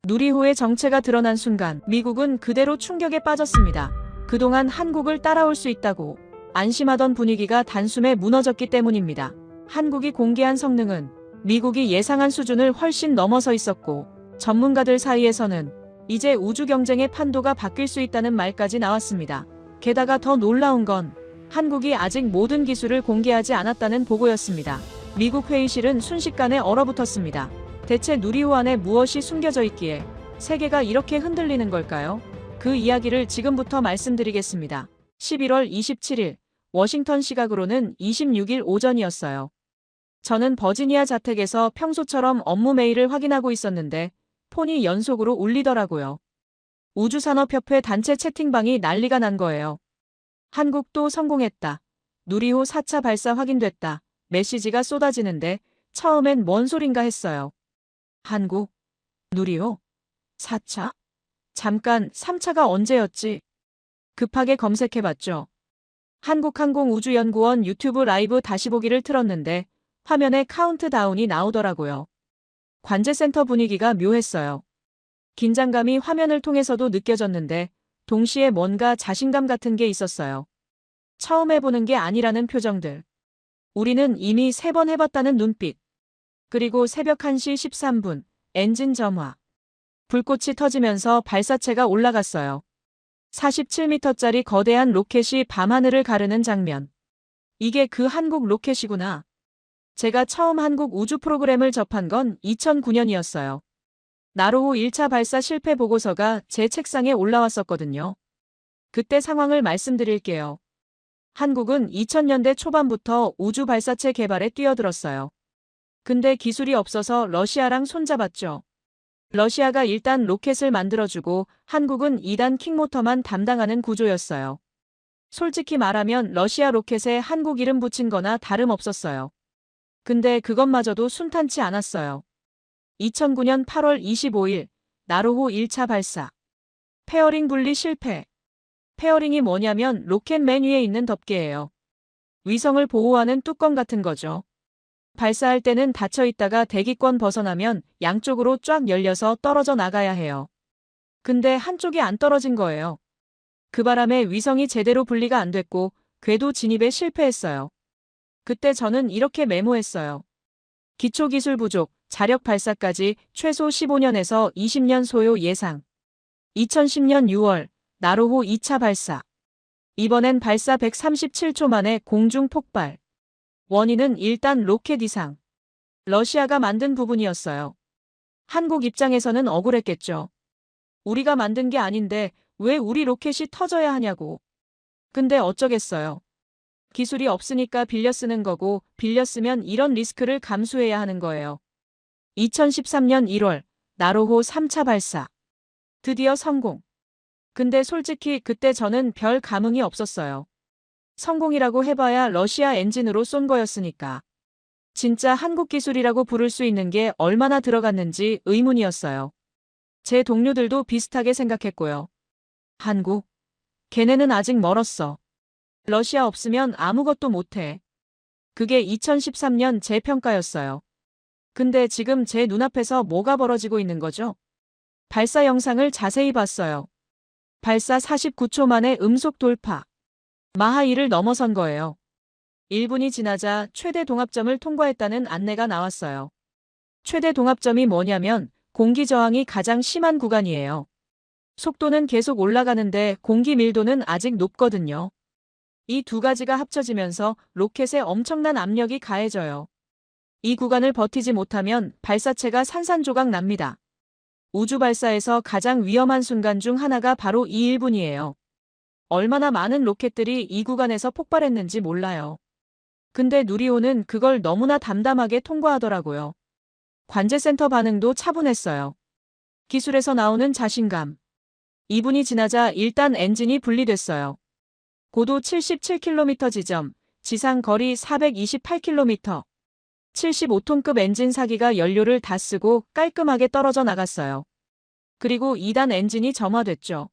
누리호의 정체가 드러난 순간 미국은 그대로 충격에 빠졌습니다. 그동안 한국을 따라올 수 있다고 안심하던 분위기가 단숨에 무너졌기 때문입니다. 한국이 공개한 성능은 미국이 예상한 수준을 훨씬 넘어서 있었고, 전문가들 사이에서는 이제 우주 경쟁의 판도가 바뀔 수 있다는 말까지 나왔습니다. 게다가 더 놀라운 건 한국이 아직 모든 기술을 공개하지 않았다는 보고였습니다. 미국 회의실은 순식간에 얼어붙었습니다. 대체 누리호 안에 무엇이 숨겨져 있기에 세계가 이렇게 흔들리는 걸까요? 그 이야기를 지금부터 말씀드리겠습니다. 11월 27일, 워싱턴 시각으로는 26일 오전이었어요. 저는 버지니아 자택에서 평소처럼 업무 메일을 확인하고 있었는데 폰이 연속으로 울리더라고요. 우주산업협회 단체 채팅방이 난리가 난 거예요. 한국도 성공했다. 누리호 4차 발사 확인됐다. 메시지가 쏟아지는데 처음엔 뭔 소린가 했어요. 한국? 누리호? 4차? 잠깐, 3차가 언제였지? 급하게 검색해봤죠. 한국항공우주연구원 유튜브 라이브 다시 보기를 틀었는데 화면에 카운트다운이 나오더라고요. 관제센터 분위기가 묘했어요. 긴장감이 화면을 통해서도 느껴졌는데 동시에 뭔가 자신감 같은 게 있었어요. 처음 해보는 게 아니라는 표정들. 우리는 이미 3번 해봤다는 눈빛. 그리고 새벽 1시 13분, 엔진 점화. 불꽃이 터지면서 발사체가 올라갔어요. 47m짜리 거대한 로켓이 밤하늘을 가르는 장면. 이게 그 한국 로켓이구나. 제가 처음 한국 우주 프로그램을 접한 건 2009년이었어요. 나로호 1차 발사 실패 보고서가 제 책상에 올라왔었거든요. 그때 상황을 말씀드릴게요. 한국은 2000년대 초반부터 우주 발사체 개발에 뛰어들었어요. 근데 기술이 없어서 러시아랑 손잡았죠. 러시아가 일단 로켓을 만들어주고 한국은 2단 킥모터만 담당하는 구조였어요. 솔직히 말하면 러시아 로켓에 한국 이름 붙인 거나 다름없었어요. 근데 그것마저도 순탄치 않았어요. 2009년 8월 25일, 나로호 1차 발사. 페어링 분리 실패. 페어링이 뭐냐면 로켓 맨 위에 있는 덮개예요. 위성을 보호하는 뚜껑 같은 거죠. 발사할 때는 닫혀 있다가 대기권 벗어나면 양쪽으로 쫙 열려서 떨어져 나가야 해요. 근데 한쪽이 안 떨어진 거예요. 그 바람에 위성이 제대로 분리가 안 됐고 궤도 진입에 실패했어요. 그때 저는 이렇게 메모했어요. 기초기술 부족, 자력 발사까지 최소 15년에서 20년 소요 예상. 2010년 6월, 나로호 2차 발사. 이번엔 발사 137초 만에 공중 폭발. 원인은 일단 로켓 이상. 러시아가 만든 부분이었어요. 한국 입장에서는 억울했겠죠. 우리가 만든 게 아닌데 왜 우리 로켓이 터져야 하냐고. 근데 어쩌겠어요. 기술이 없으니까 빌려 쓰는 거고 빌려 쓰면 이런 리스크를 감수해야 하는 거예요. 2013년 1월, 나로호 3차 발사. 드디어 성공. 근데 솔직히 그때 저는 별 감흥이 없었어요. 성공이라고 해봐야 러시아 엔진으로 쏜 거였으니까. 진짜 한국 기술이라고 부를 수 있는 게 얼마나 들어갔는지 의문이었어요. 제 동료들도 비슷하게 생각했고요. 한국? 걔네는 아직 멀었어. 러시아 없으면 아무것도 못해. 그게 2013년 제 평가였어요. 근데 지금 제 눈앞에서 뭐가 벌어지고 있는 거죠? 발사 영상을 자세히 봤어요. 발사 49초 만에 음속 돌파. 마하 1을 넘어선 거예요. 1분이 지나자 최대 동압점을 통과했다는 안내가 나왔어요. 최대 동압점이 뭐냐면 공기 저항이 가장 심한 구간이에요. 속도는 계속 올라가는데 공기 밀도는 아직 높거든요. 이 두 가지가 합쳐지면서 로켓에 엄청난 압력이 가해져요. 이 구간을 버티지 못하면 발사체가 산산조각 납니다. 우주 발사에서 가장 위험한 순간 중 하나가 바로 이 1분이에요. 얼마나 많은 로켓들이 이 구간에서 폭발했는지 몰라요. 근데 누리호는 그걸 너무나 담담하게 통과하더라고요. 관제센터 반응도 차분했어요. 기술에서 나오는 자신감. 2분이 지나자 일단 엔진이 분리됐어요. 고도 77km 지점, 지상 거리 428km. 75톤급 엔진 4기가 연료를 다 쓰고 깔끔하게 떨어져 나갔어요. 그리고 2단 엔진이 점화됐죠.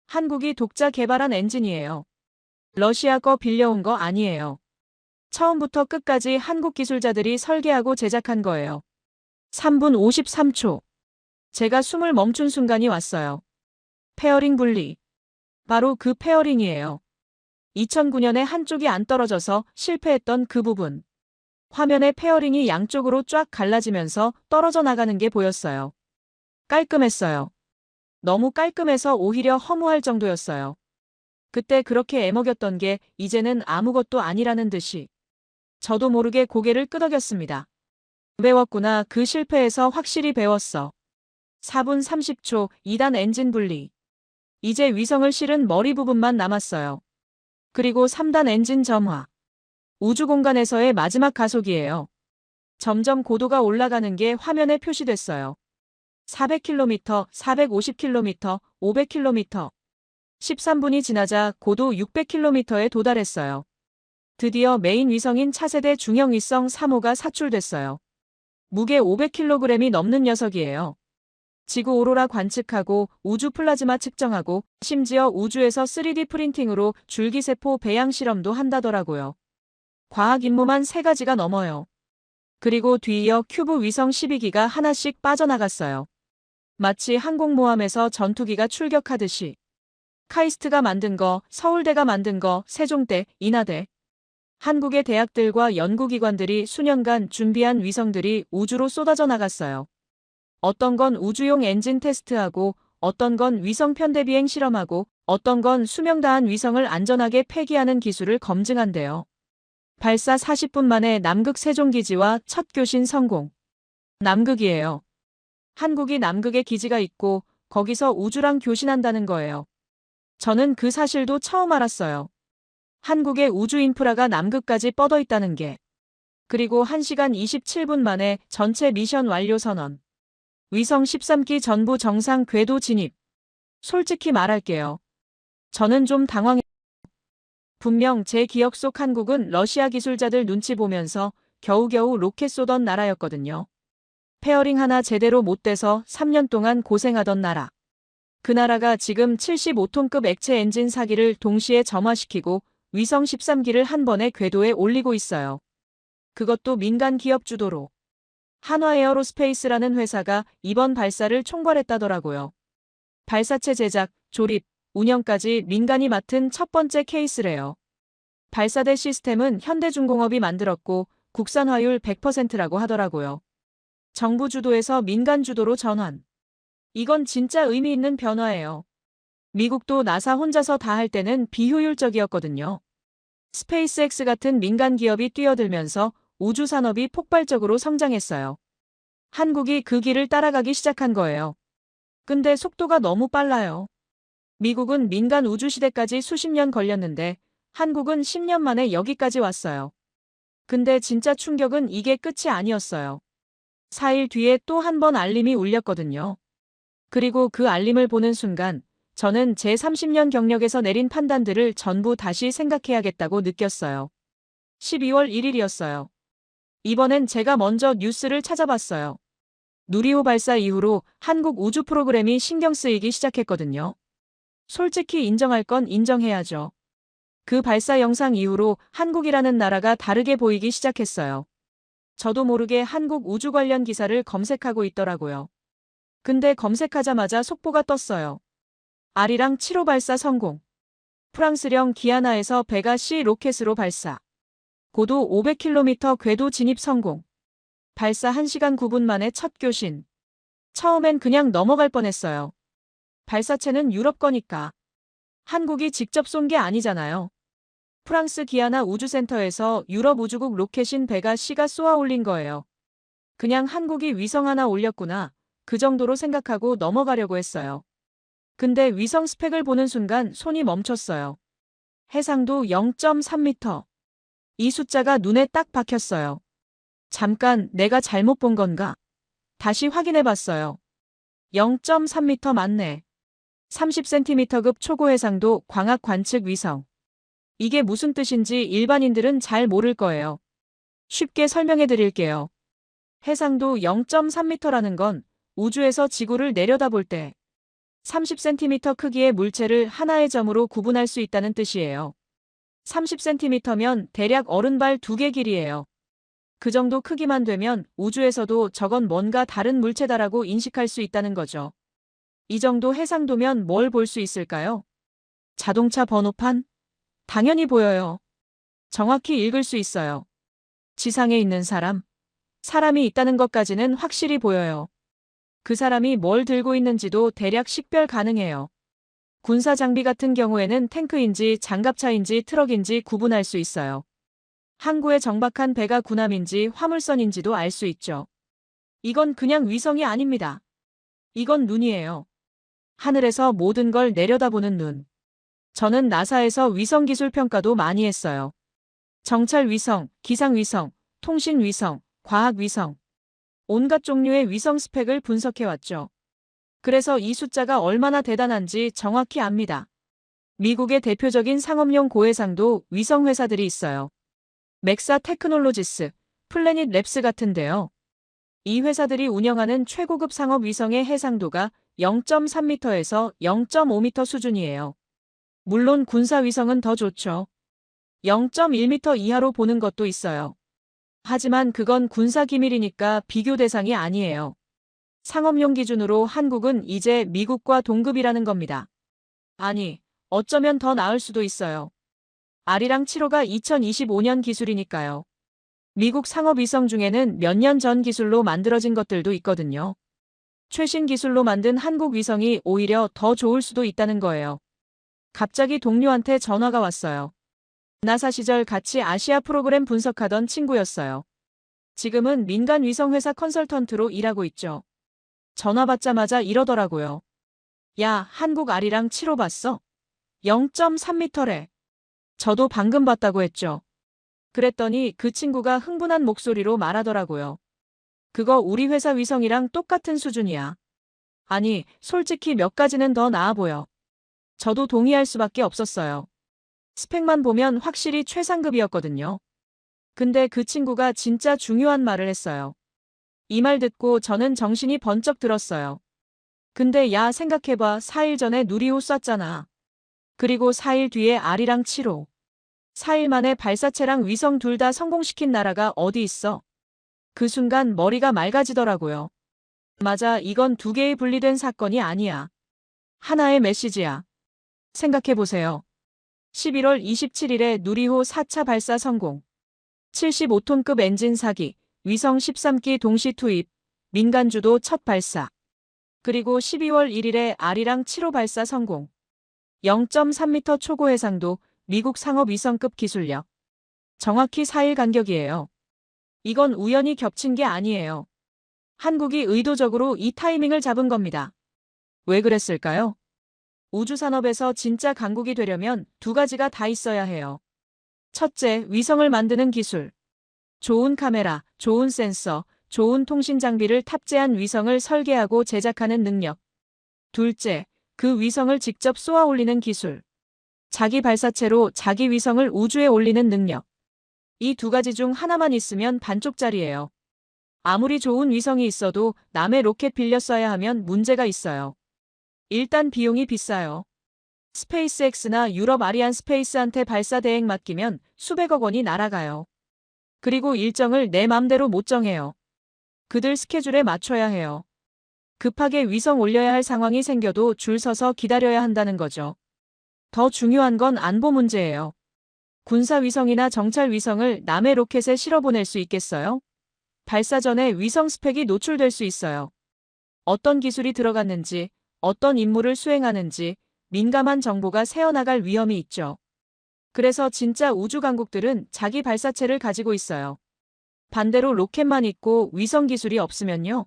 한국이 독자 개발한 엔진이에요. 러시아 거 빌려온 거 아니에요. 처음부터 끝까지 한국 기술자들이 설계하고 제작한 거예요. 3분 53초. 제가 숨을 멈춘 순간이 왔어요. 페어링 분리. 바로 그 페어링이에요. 2009년에 한쪽이 안 떨어져서 실패했던 그 부분. 화면의 페어링이 양쪽으로 쫙 갈라지면서 떨어져 나가는 게 보였어요. 깔끔했어요. 너무 깔끔해서 오히려 허무할 정도였어요. 그때 그렇게 애먹였던 게 이제는 아무것도 아니라는 듯이. 저도 모르게 고개를 끄덕였습니다. 배웠구나. 그 실패에서 확실히 배웠어. 4분 30초 2단 엔진 분리. 이제 위성을 실은 머리 부분만 남았어요. 그리고 3단 엔진 점화. 우주 공간에서의 마지막 가속이에요. 점점 고도가 올라가는 게 화면에 표시됐어요. 400km, 450km, 500km. 13분이 지나자 고도 600km에 도달했어요. 드디어 메인 위성인 차세대 중형 위성 3호가 사출됐어요. 무게 500kg이 넘는 녀석이에요. 지구 오로라 관측하고 우주 플라즈마 측정하고 심지어 우주에서 3D 프린팅으로 줄기세포 배양 실험도 한다더라고요. 과학 임무만 3가지가 넘어요. 그리고 뒤이어 큐브 위성 12기가 하나씩 빠져나갔어요. 마치 항공모함에서 전투기가 출격하듯이. 카이스트가 만든 거, 서울대가 만든 거, 세종대, 인하대. 한국의 대학들과 연구기관들이 수년간 준비한 위성들이 우주로 쏟아져 나갔어요. 어떤 건 우주용 엔진 테스트하고, 어떤 건 위성 편대 비행 실험하고, 어떤 건 수명 다한 위성을 안전하게 폐기하는 기술을 검증한대요. 발사 40분 만에 남극 세종기지와 첫 교신 성공. 남극이에요. 한국이 남극에 기지가 있고 거기서 우주랑 교신한다는 거예요. 저는 그 사실도 처음 알았어요. 한국의 우주 인프라가 남극까지 뻗어 있다는 게. 그리고 1시간 27분 만에 전체 미션 완료 선언. 위성 13기 전부 정상 궤도 진입. 솔직히 말할게요. 저는 좀 당황했어요. 분명 제 기억 속 한국은 러시아 기술자들 눈치 보면서 겨우겨우 로켓 쏘던 나라였거든요. 페어링 하나 제대로 못 돼서 3년 동안 고생하던 나라. 그 나라가 지금 75톤급 액체 엔진 4기를 동시에 점화시키고 위성 13기를 한 번에 궤도에 올리고 있어요. 그것도 민간 기업 주도로. 한화에어로스페이스라는 회사가 이번 발사를 총괄했다더라고요. 발사체 제작, 조립, 운영까지 민간이 맡은 첫 번째 케이스래요. 발사대 시스템은 현대중공업이 만들었고 국산화율 100%라고 하더라고요. 정부 주도에서 민간 주도로 전환. 이건 진짜 의미 있는 변화예요. 미국도 나사 혼자서 다 할 때는 비효율적이었거든요. 스페이스X 같은 민간 기업이 뛰어들면서 우주 산업이 폭발적으로 성장했어요. 한국이 그 길을 따라가기 시작한 거예요. 근데 속도가 너무 빨라요. 미국은 민간 우주 시대까지 수십 년 걸렸는데 한국은 10년 만에 여기까지 왔어요. 근데 진짜 충격은 이게 끝이 아니었어요. 4일 뒤에 또 한 번 알림이 울렸거든요. 그리고 그 알림을 보는 순간 저는 제 30년 경력에서 내린 판단들을 전부 다시 생각해야겠다고 느꼈어요. 12월 1일이었어요. 이번엔 제가 먼저 뉴스를 찾아봤어요. 누리호 발사 이후로 한국 우주 프로그램이 신경 쓰이기 시작했거든요. 솔직히 인정할 건 인정해야죠. 그 발사 영상 이후로 한국이라는 나라가 다르게 보이기 시작했어요. 저도 모르게 한국 우주 관련 기사를 검색하고 있더라고요. 근데 검색하자마자 속보가 떴어요. 아리랑 7호 발사 성공. 프랑스령 기아나에서 베가 C 로켓으로 발사. 고도 500km 궤도 진입 성공. 발사 1시간 9분 만에 첫 교신. 처음엔 그냥 넘어갈 뻔했어요. 발사체는 유럽 거니까. 한국이 직접 쏜 게 아니잖아요. 프랑스 기아나 우주센터에서 유럽 우주국 로켓인 베가 C가 쏘아 올린 거예요. 그냥 한국이 위성 하나 올렸구나. 그 정도로 생각하고 넘어가려고 했어요. 근데 위성 스펙을 보는 순간 손이 멈췄어요. 해상도 0.3m. 이 숫자가 눈에 딱 박혔어요. 잠깐 내가 잘못 본 건가? 다시 확인해 봤어요. 0.3m 맞네. 30cm급 초고 해상도 광학 관측 위성. 이게 무슨 뜻인지 일반인들은 잘 모를 거예요. 쉽게 설명해 드릴게요. 해상도 0.3m라는 건 우주에서 지구를 내려다볼 때 30cm 크기의 물체를 하나의 점으로 구분할 수 있다는 뜻이에요. 30cm면 대략 어른발 2개 길이에요. 그 정도 크기만 되면 우주에서도 저건 뭔가 다른 물체다라고 인식할 수 있다는 거죠. 이 정도 해상도면 뭘 볼 수 있을까요? 자동차 번호판? 당연히 보여요. 정확히 읽을 수 있어요. 지상에 있는 사람이 있다는 것까지는 확실히 보여요. 그 사람이 뭘 들고 있는지도 대략 식별 가능해요. 군사 장비 같은 경우에는 탱크인지 장갑차인지 트럭인지 구분할 수 있어요. 항구에 정박한 배가 군함인지 화물선인지도 알 수 있죠. 이건 그냥 위성이 아닙니다. 이건 눈이에요. 하늘에서 모든 걸 내려다보는 눈. 저는 나사에서 위성 기술 평가도 많이 했어요. 정찰 위성, 기상 위성, 통신 위성, 과학 위성. 온갖 종류의 위성 스펙을 분석해왔죠. 그래서 이 숫자가 얼마나 대단한지 정확히 압니다. 미국의 대표적인 상업용 고해상도 위성 회사들이 있어요. 맥사 테크놀로지스, 플래닛 랩스 같은데요. 이 회사들이 운영하는 최고급 상업 위성의 해상도가 0.3m에서 0.5m 수준이에요. 물론 군사 위성은 더 좋죠. 0.1m 이하로 보는 것도 있어요. 하지만 그건 군사 기밀이니까 비교 대상이 아니에요. 상업용 기준으로 한국은 이제 미국과 동급이라는 겁니다. 아니, 어쩌면 더 나을 수도 있어요. 아리랑 7호가 2025년 기술이니까요. 미국 상업위성 중에는 몇 년 전 기술로 만들어진 것들도 있거든요. 최신 기술로 만든 한국 위성이 오히려 더 좋을 수도 있다는 거예요. 갑자기 동료한테 전화가 왔어요. 나사 시절 같이 아시아 프로그램 분석하던 친구였어요. 지금은 민간 위성회사 컨설턴트로 일하고 있죠. 전화 받자마자 이러더라고요. 야, 한국 아리랑 7호 봤어? 0.3m래. 저도 방금 봤다고 했죠. 그랬더니 그 친구가 흥분한 목소리로 말하더라고요. 그거 우리 회사 위성이랑 똑같은 수준이야. 아니, 솔직히 몇 가지는 더 나아 보여. 저도 동의할 수밖에 없었어요. 스펙만 보면 확실히 최상급이었거든요. 근데 그 친구가 진짜 중요한 말을 했어요. 이 말 듣고 저는 정신이 번쩍 들었어요. 근데 야, 생각해봐. 4일 전에 누리호 쐈잖아. 그리고 4일 뒤에 아리랑 7호. 4일 만에 발사체랑 위성 둘 다 성공시킨 나라가 어디 있어? 그 순간 머리가 맑아지더라고요. 맞아, 이건 두 개의 분리된 사건이 아니야. 하나의 메시지야. 생각해보세요. 11월 27일에 누리호 4차 발사 성공. 75톤급 엔진 사기, 위성 13기 동시 투입, 민간 주도 첫 발사. 그리고 12월 1일에 아리랑 7호 발사 성공. 0.3m 초고 해상도, 미국 상업 위성급 기술력. 정확히 4일 간격이에요. 이건 우연히 겹친 게 아니에요. 한국이 의도적으로 이 타이밍을 잡은 겁니다. 왜 그랬을까요? 우주산업에서 진짜 강국이 되려면 두 가지가 다 있어야 해요. 첫째, 위성을 만드는 기술. 좋은 카메라, 좋은 센서, 좋은 통신 장비를 탑재한 위성을 설계하고 제작하는 능력. 둘째, 그 위성을 직접 쏘아 올리는 기술. 자기 발사체로 자기 위성을 우주에 올리는 능력. 이 두 가지 중 하나만 있으면 반쪽짜리예요. 아무리 좋은 위성이 있어도 남의 로켓 빌려 쏴야 하면 문제가 있어요. 일단 비용이 비싸요. 스페이스X나 유럽 아리안 스페이스한테 발사 대행 맡기면 수백억 원이 날아가요. 그리고 일정을 내 맘대로 못 정해요. 그들 스케줄에 맞춰야 해요. 급하게 위성 올려야 할 상황이 생겨도 줄 서서 기다려야 한다는 거죠. 더 중요한 건 안보 문제예요. 군사 위성이나 정찰 위성을 남의 로켓에 실어보낼 수 있겠어요? 발사 전에 위성 스펙이 노출될 수 있어요. 어떤 기술이 들어갔는지, 어떤 임무를 수행하는지 민감한 정보가 새어나갈 위험이 있죠. 그래서 진짜 우주 강국들은 자기 발사체를 가지고 있어요. 반대로 로켓만 있고 위성 기술이 없으면요.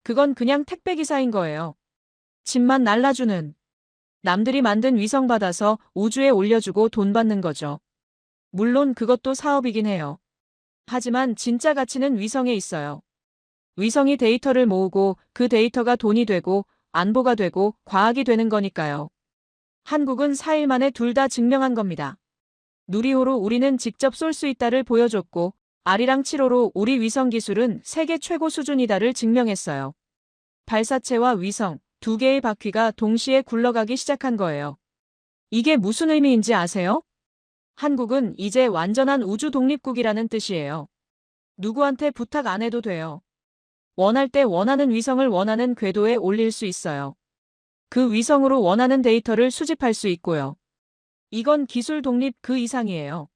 그건 그냥 택배기사인 거예요. 집만 날라주는. 남들이 만든 위성 받아서 우주에 올려주고 돈 받는 거죠. 물론 그것도 사업이긴 해요. 하지만 진짜 가치는 위성에 있어요. 위성이 데이터를 모으고 그 데이터가 돈이 되고 안보가 되고 과학이 되는 거니까요. 한국은 4일 만에 둘 다 증명한 겁니다. 누리호로 우리는 직접 쏠 수 있다를 보여줬고 아리랑 7호로 우리 위성 기술은 세계 최고 수준이다를 증명했어요. 발사체와 위성, 두 개의 바퀴가 동시에 굴러가기 시작한 거예요. 이게 무슨 의미인지 아세요? 한국은 이제 완전한 우주 독립국이라는 뜻이에요. 누구한테 부탁 안 해도 돼요. 원할 때 원하는 위성을 원하는 궤도에 올릴 수 있어요. 그 위성으로 원하는 데이터를 수집할 수 있고요. 이건 기술 독립 그 이상이에요.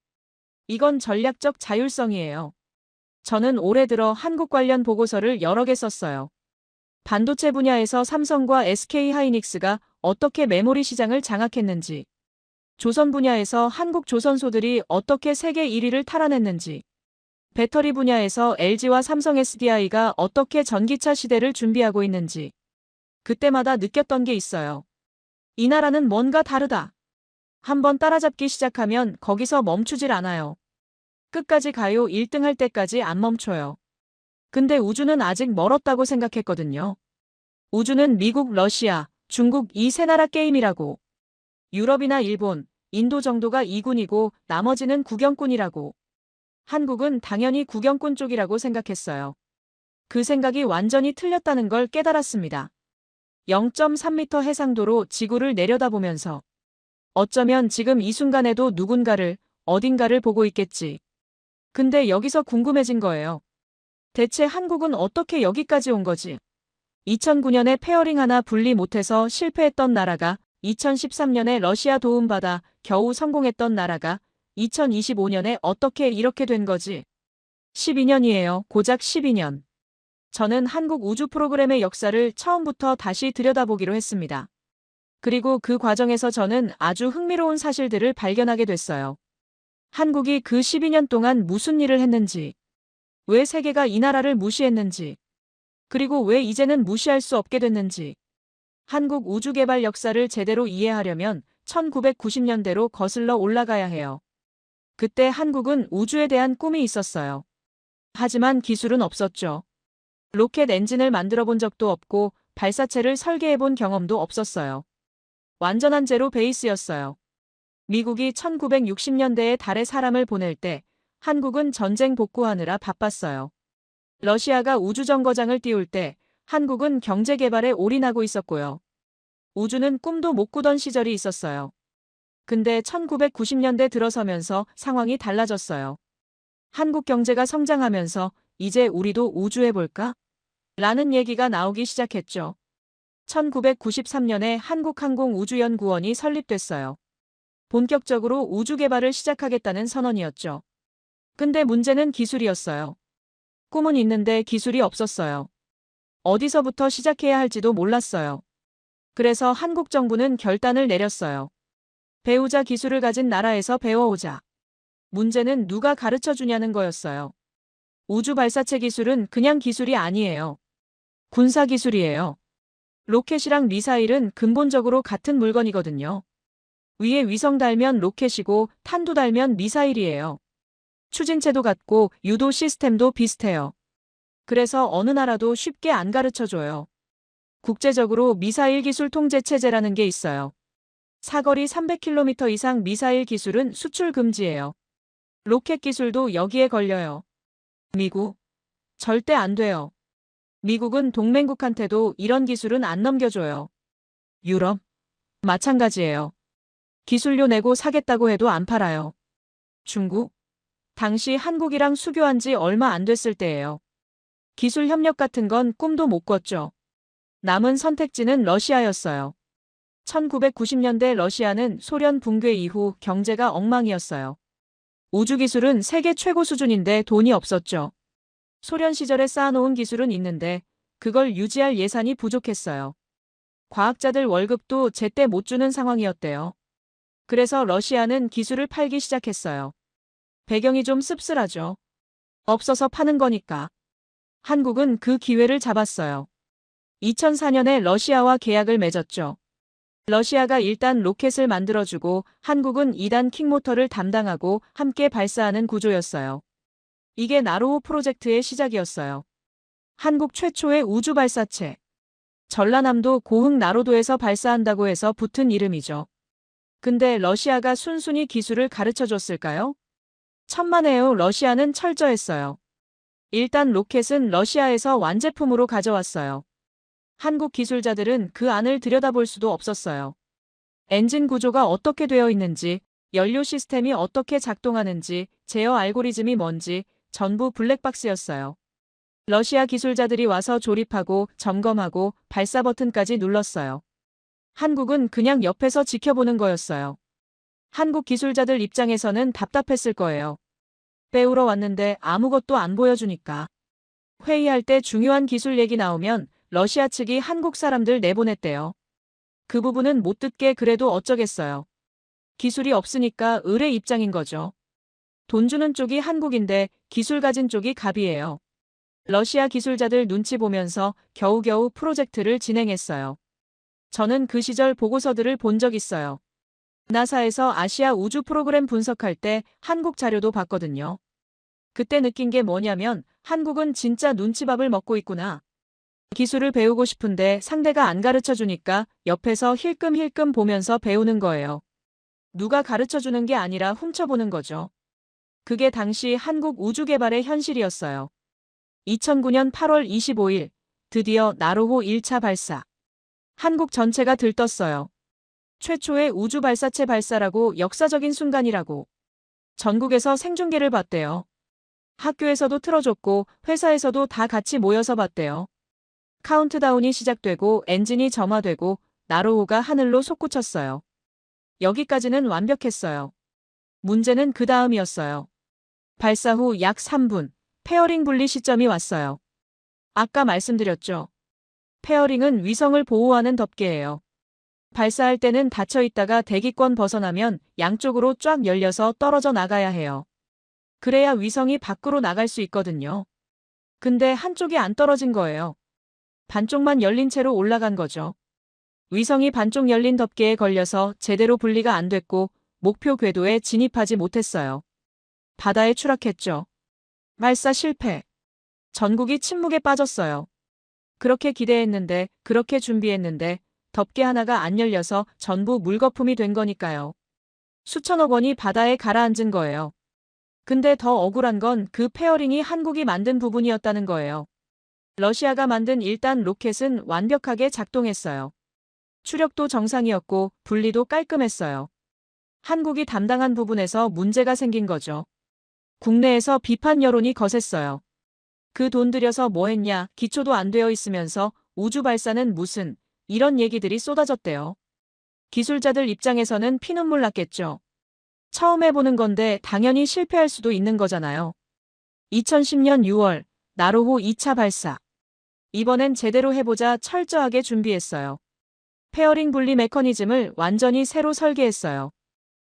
이건 전략적 자율성이에요. 저는 올해 들어 한국 관련 보고서를 여러 개 썼어요. 반도체 분야에서 삼성과 SK하이닉스가 어떻게 메모리 시장을 장악했는지, 조선 분야에서 한국 조선소들이 어떻게 세계 1위를 탈환했는지, 배터리 분야에서 LG와 삼성 SDI가 어떻게 전기차 시대를 준비하고 있는지, 그때마다 느꼈던 게 있어요. 이 나라는 뭔가 다르다. 한번 따라잡기 시작하면 거기서 멈추질 않아요. 끝까지 가요. 1등 할 때까지 안 멈춰요. 근데 우주는 아직 멀었다고 생각했거든요. 우주는 미국, 러시아, 중국 이 세 나라 게임이라고. 유럽이나 일본, 인도 정도가 2군이고 나머지는 구경꾼이라고. 한국은 당연히 구경꾼 쪽이라고 생각했어요. 그 생각이 완전히 틀렸다는 걸 깨달았습니다. 0.3m 해상도로 지구를 내려다보면서 어쩌면 지금 이 순간에도 누군가를, 어딘가를 보고 있겠지. 근데 여기서 궁금해진 거예요. 대체 한국은 어떻게 여기까지 온 거지? 2009년에 페어링 하나 분리 못해서 실패했던 나라가 2013년에 러시아 도움받아 겨우 성공했던 나라가 2025년에 어떻게 이렇게 된 거지? 12년이에요. 고작 12년. 저는 한국 우주 프로그램의 역사를 처음부터 다시 들여다보기로 했습니다. 그리고 그 과정에서 저는 아주 흥미로운 사실들을 발견하게 됐어요. 한국이 그 12년 동안 무슨 일을 했는지, 왜 세계가 이 나라를 무시했는지, 그리고 왜 이제는 무시할 수 없게 됐는지. 한국 우주개발 역사를 제대로 이해하려면 1990년대로 거슬러 올라가야 해요. 그때 한국은 우주에 대한 꿈이 있었어요. 하지만 기술은 없었죠. 로켓 엔진을 만들어 본 적도 없고 발사체를 설계해 본 경험도 없었어요. 완전한 제로 베이스였어요. 미국이 1960년대에 달에 사람을 보낼 때 한국은 전쟁 복구하느라 바빴어요. 러시아가 우주정거장을 띄울 때 한국은 경제개발에 올인하고 있었고요. 우주는 꿈도 못 꾸던 시절이 있었어요. 근데 1990년대 들어서면서 상황이 달라졌어요. 한국 경제가 성장하면서 이제 우리도 우주해볼까? 라는 얘기가 나오기 시작했죠. 1993년에 한국항공우주연구원이 설립됐어요. 본격적으로 우주 개발을 시작하겠다는 선언이었죠. 근데 문제는 기술이었어요. 꿈은 있는데 기술이 없었어요. 어디서부터 시작해야 할지도 몰랐어요. 그래서 한국 정부는 결단을 내렸어요. 배우자 기술을 가진 나라에서 배워오자. 문제는 누가 가르쳐 주냐는 거였어요. 우주 발사체 기술은 그냥 기술이 아니에요. 군사 기술이에요. 로켓이랑 미사일은 근본적으로 같은 물건이거든요. 위에 위성 달면 로켓이고 탄두 달면 미사일이에요. 추진체도 같고 유도 시스템도 비슷해요. 그래서 어느 나라도 쉽게 안 가르쳐줘요. 국제적으로 미사일 기술 통제 체제라는 게 있어요. 사거리 300km 이상 미사일 기술은 수출 금지예요. 로켓 기술도 여기에 걸려요. 미국? 절대 안 돼요. 미국은 동맹국한테도 이런 기술은 안 넘겨줘요. 유럽? 마찬가지예요. 기술료 내고 사겠다고 해도 안 팔아요. 중국? 당시 한국이랑 수교한 지 얼마 안 됐을 때예요. 기술 협력 같은 건 꿈도 못 꿨죠. 남은 선택지는 러시아였어요. 1990년대 러시아는 소련 붕괴 이후 경제가 엉망이었어요. 우주기술은 세계 최고 수준인데 돈이 없었죠. 소련 시절에 쌓아놓은 기술은 있는데 그걸 유지할 예산이 부족했어요. 과학자들 월급도 제때 못 주는 상황이었대요. 그래서 러시아는 기술을 팔기 시작했어요. 배경이 좀 씁쓸하죠. 없어서 파는 거니까. 한국은 그 기회를 잡았어요. 2004년에 러시아와 계약을 맺었죠. 러시아가 1단 로켓을 만들어주고 한국은 2단 킥모터를 담당하고 함께 발사하는 구조였어요. 이게 나로호 프로젝트의 시작이었어요. 한국 최초의 우주 발사체. 전라남도 고흥 나로도에서 발사한다고 해서 붙은 이름이죠. 근데 러시아가 순순히 기술을 가르쳐줬을까요? 천만에요. 러시아는 철저했어요. 일단 로켓은 러시아에서 완제품으로 가져왔어요. 한국 기술자들은 그 안을 들여다볼 수도 없었어요. 엔진 구조가 어떻게 되어 있는지, 연료 시스템이 어떻게 작동하는지, 제어 알고리즘이 뭔지 전부 블랙박스였어요. 러시아 기술자들이 와서 조립하고 점검하고 발사 버튼까지 눌렀어요. 한국은 그냥 옆에서 지켜보는 거였어요. 한국 기술자들 입장에서는 답답했을 거예요. 배우러 왔는데 아무것도 안 보여주니까. 회의할 때 중요한 기술 얘기 나오면 러시아 측이 한국 사람들 내보냈대요. 그 부분은 못 듣게 그래도 어쩌겠어요. 기술이 없으니까 을의 입장인 거죠. 돈 주는 쪽이 한국인데 기술 가진 쪽이 갑이에요. 러시아 기술자들 눈치 보면서 겨우겨우 프로젝트를 진행했어요. 저는 그 시절 보고서들을 본 적 있어요. 나사에서 아시아 우주 프로그램 분석할 때 한국 자료도 봤거든요. 그때 느낀 게 뭐냐면 한국은 진짜 눈치밥을 먹고 있구나. 기술을 배우고 싶은데 상대가 안 가르쳐 주니까 옆에서 힐끔힐끔 보면서 배우는 거예요. 누가 가르쳐 주는 게 아니라 훔쳐보는 거죠. 그게 당시 한국 우주 개발의 현실이었어요. 2009년 8월 25일, 드디어 나로호 1차 발사. 한국 전체가 들떴어요. 최초의 우주 발사체 발사라고 역사적인 순간이라고. 전국에서 생중계를 봤대요. 학교에서도 틀어줬고 회사에서도 다 같이 모여서 봤대요. 카운트다운이 시작되고 엔진이 점화되고 나로호가 하늘로 솟구쳤어요. 여기까지는 완벽했어요. 문제는 그 다음이었어요. 발사 후 약 3분, 페어링 분리 시점이 왔어요. 아까 말씀드렸죠. 페어링은 위성을 보호하는 덮개예요. 발사할 때는 닫혀 있다가 대기권 벗어나면 양쪽으로 쫙 열려서 떨어져 나가야 해요. 그래야 위성이 밖으로 나갈 수 있거든요. 근데 한쪽이 안 떨어진 거예요. 반쪽만 열린 채로 올라간 거죠. 위성이 반쪽 열린 덮개에 걸려서 제대로 분리가 안 됐고 목표 궤도에 진입하지 못했어요. 바다에 추락했죠. 발사 실패. 전국이 침묵에 빠졌어요. 그렇게 기대했는데, 그렇게 준비했는데 덮개 하나가 안 열려서 전부 물거품이 된 거니까요. 수천억 원이 바다에 가라앉은 거예요. 근데 더 억울한 건 그 페어링이 한국이 만든 부분이었다는 거예요. 러시아가 만든 1단 로켓은 완벽하게 작동했어요. 추력도 정상이었고 분리도 깔끔했어요. 한국이 담당한 부분에서 문제가 생긴 거죠. 국내에서 비판 여론이 거셌어요. 그 돈 들여서 뭐 했냐, 기초도 안 되어 있으면서 우주 발사는 무슨, 이런 얘기들이 쏟아졌대요. 기술자들 입장에서는 피눈물 났겠죠. 처음 해보는 건데 당연히 실패할 수도 있는 거잖아요. 2010년 6월, 나로호 2차 발사. 이번엔 제대로 해보자 철저하게 준비했어요. 페어링 분리 메커니즘을 완전히 새로 설계했어요.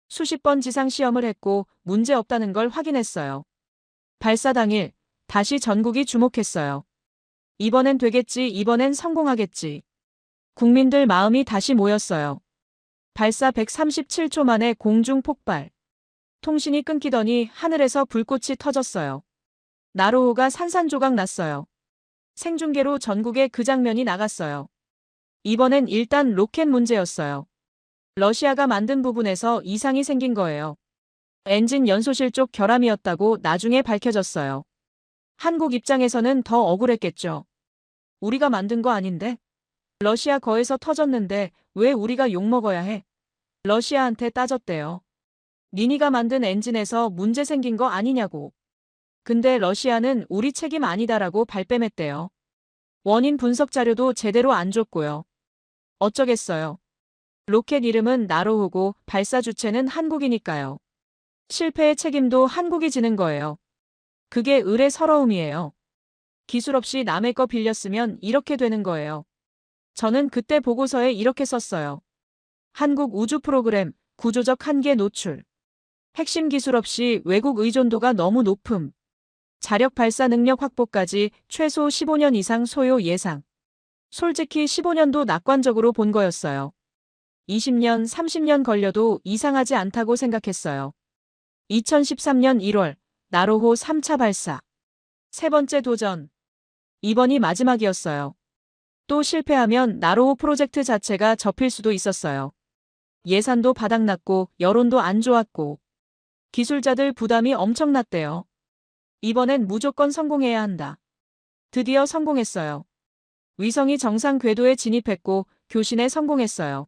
수십 번 지상 시험을 했고 문제 없다는 걸 확인했어요. 발사 당일, 다시 전국이 주목했어요. 이번엔 되겠지, 이번엔 성공하겠지. 국민들 마음이 다시 모였어요. 발사 137초 만에 공중 폭발. 통신이 끊기더니 하늘에서 불꽃이 터졌어요. 나로호가 산산조각 났어요. 생중계로 전국에 그 장면이 나갔어요. 이번엔 일단 로켓 문제였어요. 러시아가 만든 부분에서 이상이 생긴 거예요. 엔진 연소실 쪽 결함이었다고 나중에 밝혀졌어요. 한국 입장에서는 더 억울했겠죠. 우리가 만든 거 아닌데? 러시아 거에서 터졌는데 왜 우리가 욕먹어야 해? 러시아한테 따졌대요. 니니가 만든 엔진에서 문제 생긴 거 아니냐고. 근데 러시아는 우리 책임 아니다라고 발뺌했대요. 원인 분석 자료도 제대로 안 줬고요. 어쩌겠어요. 로켓 이름은 나로호고 발사 주체는 한국이니까요. 실패의 책임도 한국이 지는 거예요. 그게 을의 서러움이에요. 기술 없이 남의 거 빌렸으면 이렇게 되는 거예요. 저는 그때 보고서에 이렇게 썼어요. 한국 우주 프로그램, 구조적 한계 노출. 핵심 기술 없이 외국 의존도가 너무 높음. 자력 발사 능력 확보까지 최소 15년 이상 소요 예상. 솔직히 15년도 낙관적으로 본 거였어요. 20년, 30년 걸려도 이상하지 않다고 생각했어요. 2013년 1월, 나로호 3차 발사. 세 번째 도전. 이번이 마지막이었어요. 또 실패하면 나로호 프로젝트 자체가 접힐 수도 있었어요. 예산도 바닥났고 여론도 안 좋았고 기술자들 부담이 엄청났대요. 이번엔 무조건 성공해야 한다. 드디어 성공했어요. 위성이 정상 궤도에 진입했고 교신에 성공했어요.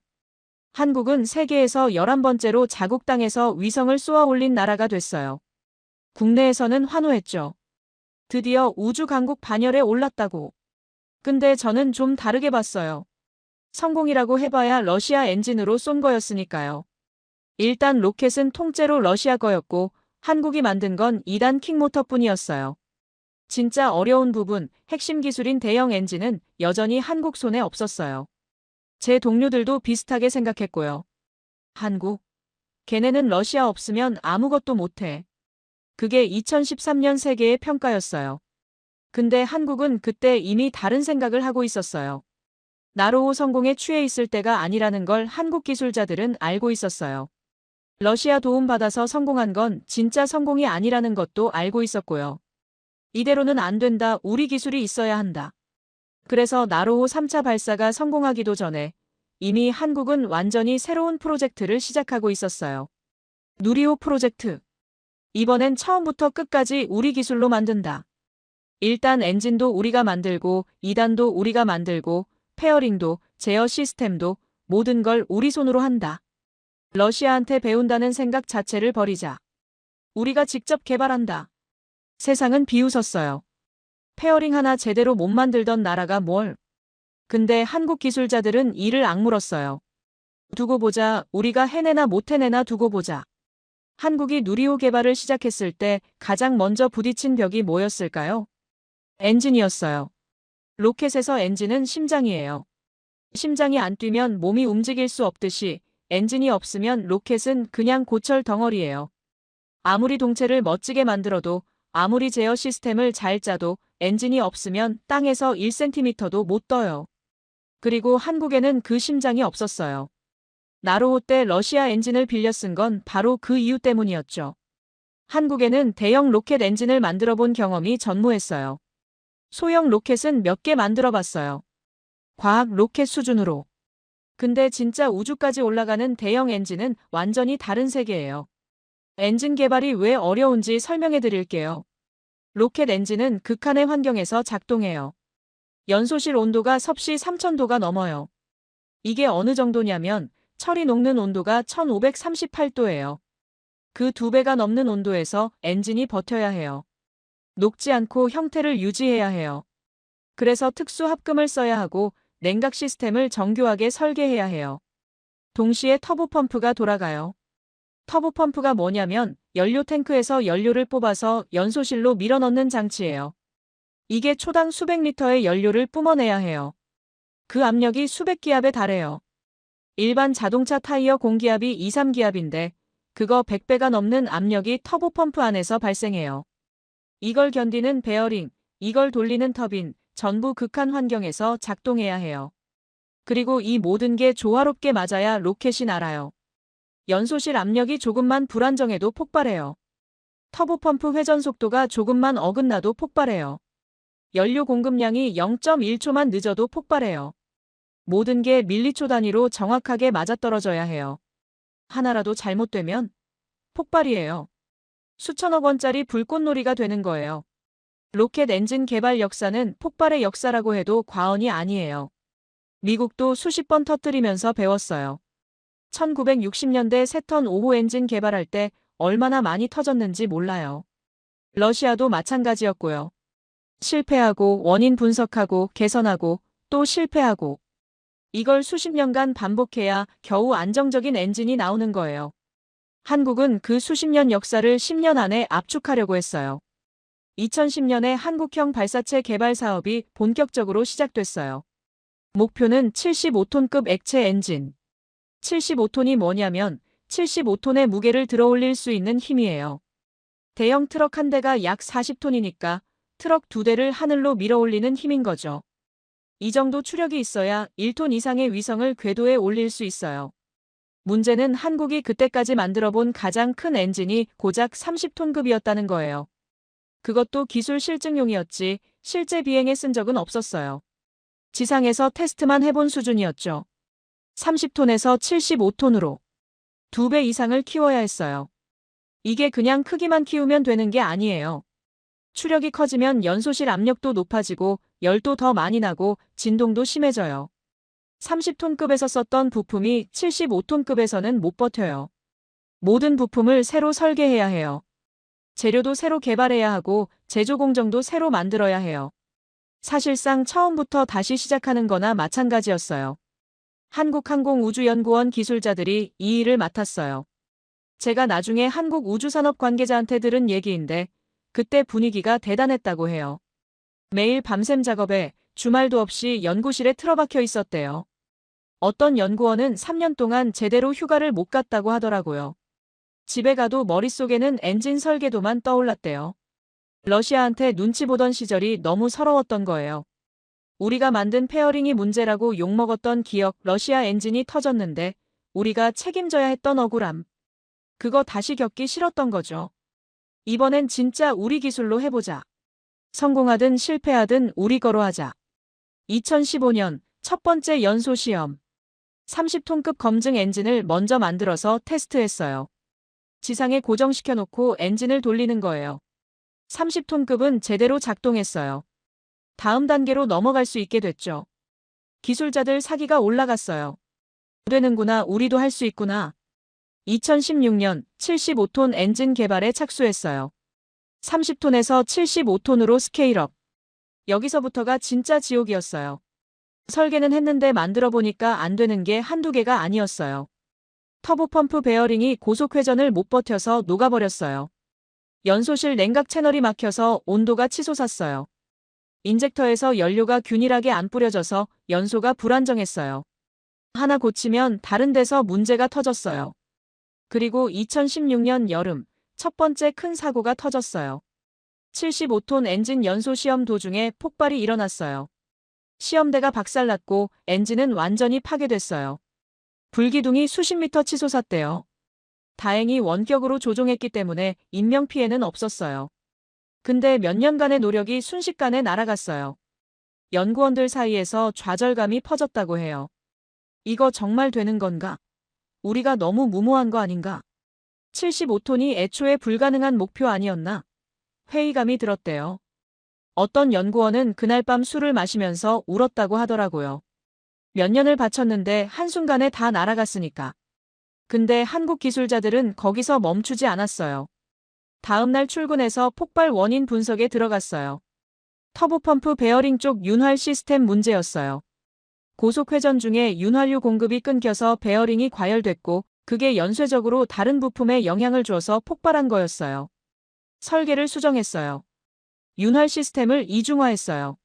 한국은 세계에서 11번째로 자국 땅에서 위성을 쏘아 올린 나라가 됐어요. 국내에서는 환호했죠. 드디어 우주 강국 반열에 올랐다고. 근데 저는 좀 다르게 봤어요. 성공이라고 해봐야 러시아 엔진으로 쏜 거였으니까요. 일단 로켓은 통째로 러시아 거였고 한국이 만든 건 2단 킥모터뿐이었어요. 진짜 어려운 부분, 핵심 기술인 대형 엔진은 여전히 한국 손에 없었어요. 제 동료들도 비슷하게 생각했고요. 한국? 걔네는 러시아 없으면 아무것도 못해. 그게 2013년 세계의 평가였어요. 근데 한국은 그때 이미 다른 생각을 하고 있었어요. 나로호 성공에 취해 있을 때가 아니라는 걸 한국 기술자들은 알고 있었어요. 러시아 도움받아서 성공한 건 진짜 성공이 아니라는 것도 알고 있었고요. 이대로는 안 된다. 우리 기술이 있어야 한다. 그래서 나로호 3차 발사가 성공하기도 전에 이미 한국은 완전히 새로운 프로젝트를 시작하고 있었어요. 누리호 프로젝트. 이번엔 처음부터 끝까지 우리 기술로 만든다. 일단 엔진도 우리가 만들고 2단도 우리가 만들고 페어링도 제어 시스템도 모든 걸 우리 손으로 한다. 러시아한테 배운다는 생각 자체를 버리자. 우리가 직접 개발한다. 세상은 비웃었어요. 페어링 하나 제대로 못 만들던 나라가 뭘. 근데 한국 기술자들은 이를 악물었어요. 두고 보자. 우리가 해내나 못 해내나 두고 보자. 한국이 누리호 개발을 시작했을 때 가장 먼저 부딪힌 벽이 뭐였을까요? 엔진이었어요. 로켓에서 엔진은 심장이에요. 심장이 안 뛰면 몸이 움직일 수 없듯이 엔진이 없으면 로켓은 그냥 고철 덩어리예요. 아무리 동체를 멋지게 만들어도 아무리 제어 시스템을 잘 짜도 엔진이 없으면 땅에서 1cm도 못 떠요. 그리고 한국에는 그 심장이 없었어요. 나로호 때 러시아 엔진을 빌려 쓴 건 바로 그 이유 때문이었죠. 한국에는 대형 로켓 엔진을 만들어 본 경험이 전무했어요. 소형 로켓은 몇 개 만들어 봤어요. 과학 로켓 수준으로. 근데 진짜 우주까지 올라가는 대형 엔진은 완전히 다른 세계예요. 엔진 개발이 왜 어려운지 설명해 드릴게요. 로켓 엔진은 극한의 환경에서 작동해요. 연소실 온도가 섭씨 3000도가 넘어요. 이게 어느 정도냐면 철이 녹는 온도가 1538도예요. 그 2배가 넘는 온도에서 엔진이 버텨야 해요. 녹지 않고 형태를 유지해야 해요. 그래서 특수 합금을 써야 하고 냉각 시스템을 정교하게 설계해야 해요. 동시에 터보펌프가 돌아가요. 터보펌프가 뭐냐면 연료 탱크에서 연료를 뽑아서 연소실로 밀어넣는 장치예요. 이게 초당 수백 리터의 연료를 뿜어내야 해요. 그 압력이 수백 기압에 달해요. 일반 자동차 타이어 공기압이 2, 3기압인데 그거 100배가 넘는 압력이 터보펌프 안에서 발생해요. 이걸 견디는 베어링, 이걸 돌리는 터빈, 전부 극한 환경에서 작동해야 해요. 그리고 이 모든 게 조화롭게 맞아야 로켓이 날아요. 연소실 압력이 조금만 불안정해도 폭발해요. 터보펌프 회전 속도가 조금만 어긋나도 폭발해요. 연료 공급량이 0.1초만 늦어도 폭발해요. 모든 게 밀리초 단위로 정확하게 맞아떨어져야 해요. 하나라도 잘못되면 폭발이에요. 수천억 원짜리 불꽃놀이가 되는 거예요. 로켓 엔진 개발 역사는 폭발의 역사라고 해도 과언이 아니에요. 미국도 수십 번 터뜨리면서 배웠어요. 1960년대 세턴 5호 엔진 개발할 때 얼마나 많이 터졌는지 몰라요. 러시아도 마찬가지였고요. 실패하고 원인 분석하고 개선하고 또 실패하고 이걸 수십 년간 반복해야 겨우 안정적인 엔진이 나오는 거예요. 한국은 그 수십 년 역사를 10년 안에 압축하려고 했어요. 2010년에 한국형 발사체 개발 사업이 본격적으로 시작됐어요. 목표는 75톤급 액체 엔진. 75톤이 뭐냐면 75톤의 무게를 들어올릴 수 있는 힘이에요. 대형 트럭 한 대가 약 40톤이니까 트럭 2대를 하늘로 밀어올리는 힘인 거죠. 이 정도 추력이 있어야 1톤 이상의 위성을 궤도에 올릴 수 있어요. 문제는 한국이 그때까지 만들어본 가장 큰 엔진이 고작 30톤급이었다는 거예요. 그것도 기술 실증용이었지 실제 비행에 쓴 적은 없었어요. 지상에서 테스트만 해본 수준이었죠. 30톤에서 75톤으로 2배 이상을 키워야 했어요. 이게 그냥 크기만 키우면 되는 게 아니에요. 추력이 커지면 연소실 압력도 높아지고 열도 더 많이 나고 진동도 심해져요. 30톤급에서 썼던 부품이 75톤급에서는 못 버텨요. 모든 부품을 새로 설계해야 해요. 재료도 새로 개발해야 하고 제조 공정도 새로 만들어야 해요. 사실상 처음부터 다시 시작하는 거나 마찬가지였어요. 한국항공우주연구원 기술자들이 이 일을 맡았어요. 제가 나중에 한국우주산업 관계자한테 들은 얘기인데 그때 분위기가 대단했다고 해요. 매일 밤샘 작업에 주말도 없이 연구실에 틀어박혀 있었대요. 어떤 연구원은 3년 동안 제대로 휴가를 못 갔다고 하더라고요. 집에 가도 머릿속에는 엔진 설계도만 떠올랐대요. 러시아한테 눈치 보던 시절이 너무 서러웠던 거예요. 우리가 만든 페어링이 문제라고 욕먹었던 기억, 러시아 엔진이 터졌는데 우리가 책임져야 했던 억울함. 그거 다시 겪기 싫었던 거죠. 이번엔 진짜 우리 기술로 해보자. 성공하든 실패하든 우리 거로 하자. 2015년 첫 번째 연소 시험. 30톤급 검증 엔진을 먼저 만들어서 테스트했어요. 지상에 고정시켜 놓고 엔진을 돌리는 거예요. 30톤급은 제대로 작동했어요. 다음 단계로 넘어갈 수 있게 됐죠. 기술자들 사기가 올라갔어요. 되는구나, 우리도 할 수 있구나. 2016년 75톤 엔진 개발에 착수했어요. 30톤에서 75톤으로 스케일업. 여기서부터가 진짜 지옥이었어요. 설계는 했는데 만들어 보니까 안 되는 게 한두 개가 아니었어요. 터보펌프 베어링이 고속회전을 못 버텨서 녹아버렸어요. 연소실 냉각 채널이 막혀서 온도가 치솟았어요. 인젝터에서 연료가 균일하게 안 뿌려져서 연소가 불안정했어요. 하나 고치면 다른 데서 문제가 터졌어요. 그리고 2016년 여름 첫 번째 큰 사고가 터졌어요. 75톤 엔진 연소 시험 도중에 폭발이 일어났어요. 시험대가 박살났고 엔진은 완전히 파괴됐어요. 불기둥이 수십 미터 치솟았대요. 다행히 원격으로 조종했기 때문에 인명피해는 없었어요. 근데 몇 년간의 노력이 순식간에 날아갔어요. 연구원들 사이에서 좌절감이 퍼졌다고 해요. 이거 정말 되는 건가? 우리가 너무 무모한 거 아닌가? 75톤이 애초에 불가능한 목표 아니었나? 회의감이 들었대요. 어떤 연구원은 그날 밤 술을 마시면서 울었다고 하더라고요. 몇 년을 바쳤는데 한순간에 다 날아갔으니까. 근데 한국 기술자들은 거기서 멈추지 않았어요. 다음날 출근해서 폭발 원인 분석에 들어갔어요. 터보펌프 베어링 쪽 윤활 시스템 문제였어요. 고속회전 중에 윤활유 공급이 끊겨서 베어링이 과열됐고 그게 연쇄적으로 다른 부품에 영향을 줘서 폭발한 거였어요. 설계를 수정했어요. 윤활 시스템을 이중화했어요.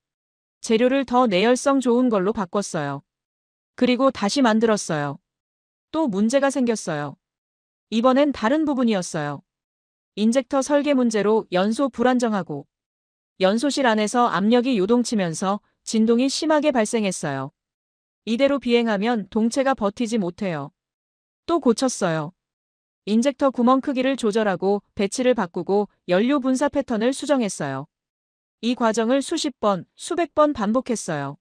재료를 더 내열성 좋은 걸로 바꿨어요. 그리고 다시 만들었어요. 또 문제가 생겼어요. 이번엔 다른 부분이었어요. 인젝터 설계 문제로 연소 불안정하고 연소실 안에서 압력이 요동치면서 진동이 심하게 발생했어요. 이대로 비행하면 동체가 버티지 못해요. 또 고쳤어요. 인젝터 구멍 크기를 조절하고 배치를 바꾸고 연료 분사 패턴을 수정했어요. 이 과정을 수십 번, 수백 번 반복했어요.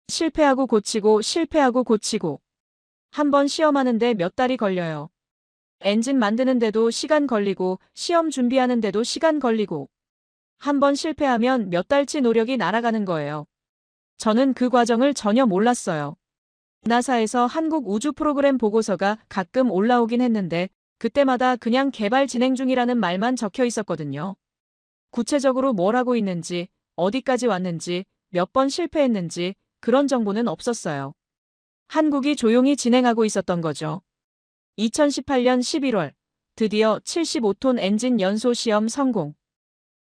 실패하고 고치고 실패하고 고치고. 한 번 시험하는데 몇 달이 걸려요. 엔진 만드는데도 시간 걸리고 시험 준비하는데도 시간 걸리고. 한 번 실패하면 몇 달치 노력이 날아가는 거예요. 저는 그 과정을 전혀 몰랐어요. 나사에서 한국 우주 프로그램 보고서가 가끔 올라오긴 했는데 그때마다 그냥 개발 진행 중이라는 말만 적혀 있었거든요. 구체적으로 뭘 하고 있는지, 어디까지 왔는지, 몇 번 실패했는지 그런 정보는 없었어요. 한국이 조용히 진행하고 있었던 거죠. 2018년 11월 드디어 75톤 엔진 연소 시험 성공.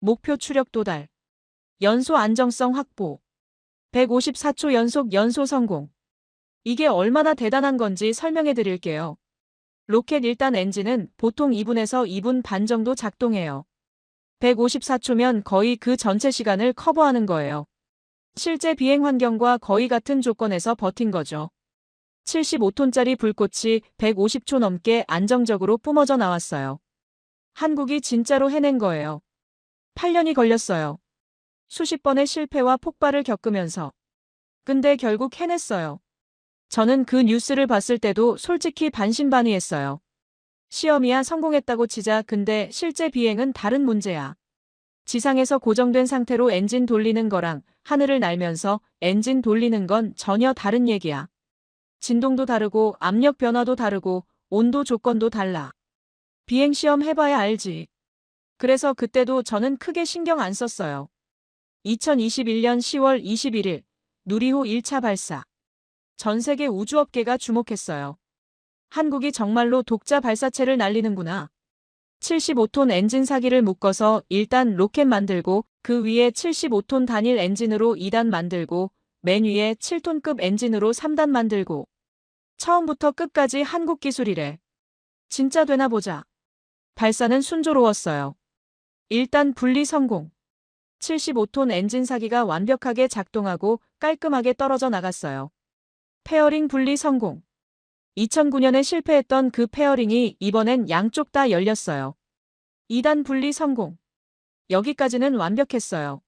목표 추력 도달. 연소 안정성 확보. 154초 연속 연소 성공. 이게 얼마나 대단한 건지 설명해 드릴게요. 로켓 1단 엔진은 보통 2분에서 2분 반 정도 작동해요. 154초면 거의 그 전체 시간을 커버하는 거예요. 실제 비행 환경과 거의 같은 조건에서 버틴 거죠. 75톤짜리 불꽃이 150초 넘게 안정적으로 뿜어져 나왔어요. 한국이 진짜로 해낸 거예요. 8년이 걸렸어요. 수십 번의 실패와 폭발을 겪으면서. 근데 결국 해냈어요. 저는 그 뉴스를 봤을 때도 솔직히 반신반의했어요. 시험이야 성공했다고 치자. 근데 실제 비행은 다른 문제야. 지상에서 고정된 상태로 엔진 돌리는 거랑 하늘을 날면서 엔진 돌리는 건 전혀 다른 얘기야. 진동도 다르고 압력 변화도 다르고 온도 조건도 달라. 비행시험 해봐야 알지. 그래서 그때도 저는 크게 신경 안 썼어요. 2021년 10월 21일, 누리호 1차 발사. 전 세계 우주업계가 주목했어요. 한국이 정말로 독자 발사체를 날리는구나. 75톤 엔진 사기를 묶어서 일단 로켓 만들고 그 위에 75톤 단일 엔진으로 2단 만들고 맨 위에 7톤급 엔진으로 3단 만들고 처음부터 끝까지 한국 기술이래. 진짜 되나 보자. 발사는 순조로웠어요. 일단 분리 성공. 75톤 엔진 사기가 완벽하게 작동하고 깔끔하게 떨어져 나갔어요. 페어링 분리 성공. 2009년에 실패했던 그 페어링이 이번엔 양쪽 다 열렸어요. 2단 분리 성공. 여기까지는 완벽했어요.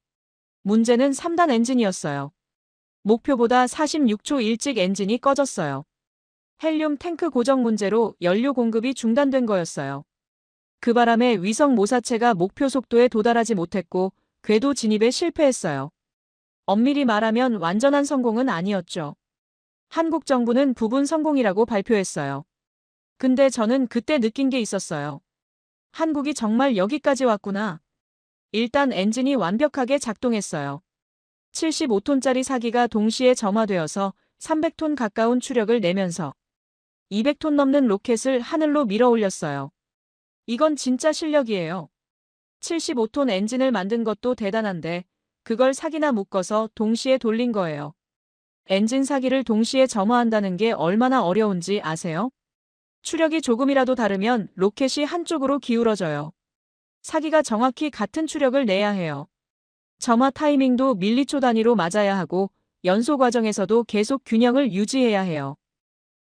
문제는 3단 엔진이었어요. 목표보다 46초 일찍 엔진이 꺼졌어요. 헬륨 탱크 고정 문제로 연료 공급이 중단된 거였어요. 그 바람에 위성 모사체가 목표 속도에 도달하지 못했고 궤도 진입에 실패했어요. 엄밀히 말하면 완전한 성공은 아니었죠. 한국 정부는 부분 성공이라고 발표했어요. 근데 저는 그때 느낀 게 있었어요. 한국이 정말 여기까지 왔구나. 일단 엔진이 완벽하게 작동했어요. 75톤짜리 사기가 동시에 점화되어서 300톤 가까운 추력을 내면서 200톤 넘는 로켓을 하늘로 밀어 올렸어요. 이건 진짜 실력이에요. 75톤 엔진을 만든 것도 대단한데 그걸 사기나 묶어서 동시에 돌린 거예요. 엔진 사기를 동시에 점화한다는 게 얼마나 어려운지 아세요? 추력이 조금이라도 다르면 로켓이 한쪽으로 기울어져요. 사기가 정확히 같은 추력을 내야 해요. 점화 타이밍도 밀리초 단위로 맞아야 하고 연소 과정에서도 계속 균형을 유지해야 해요.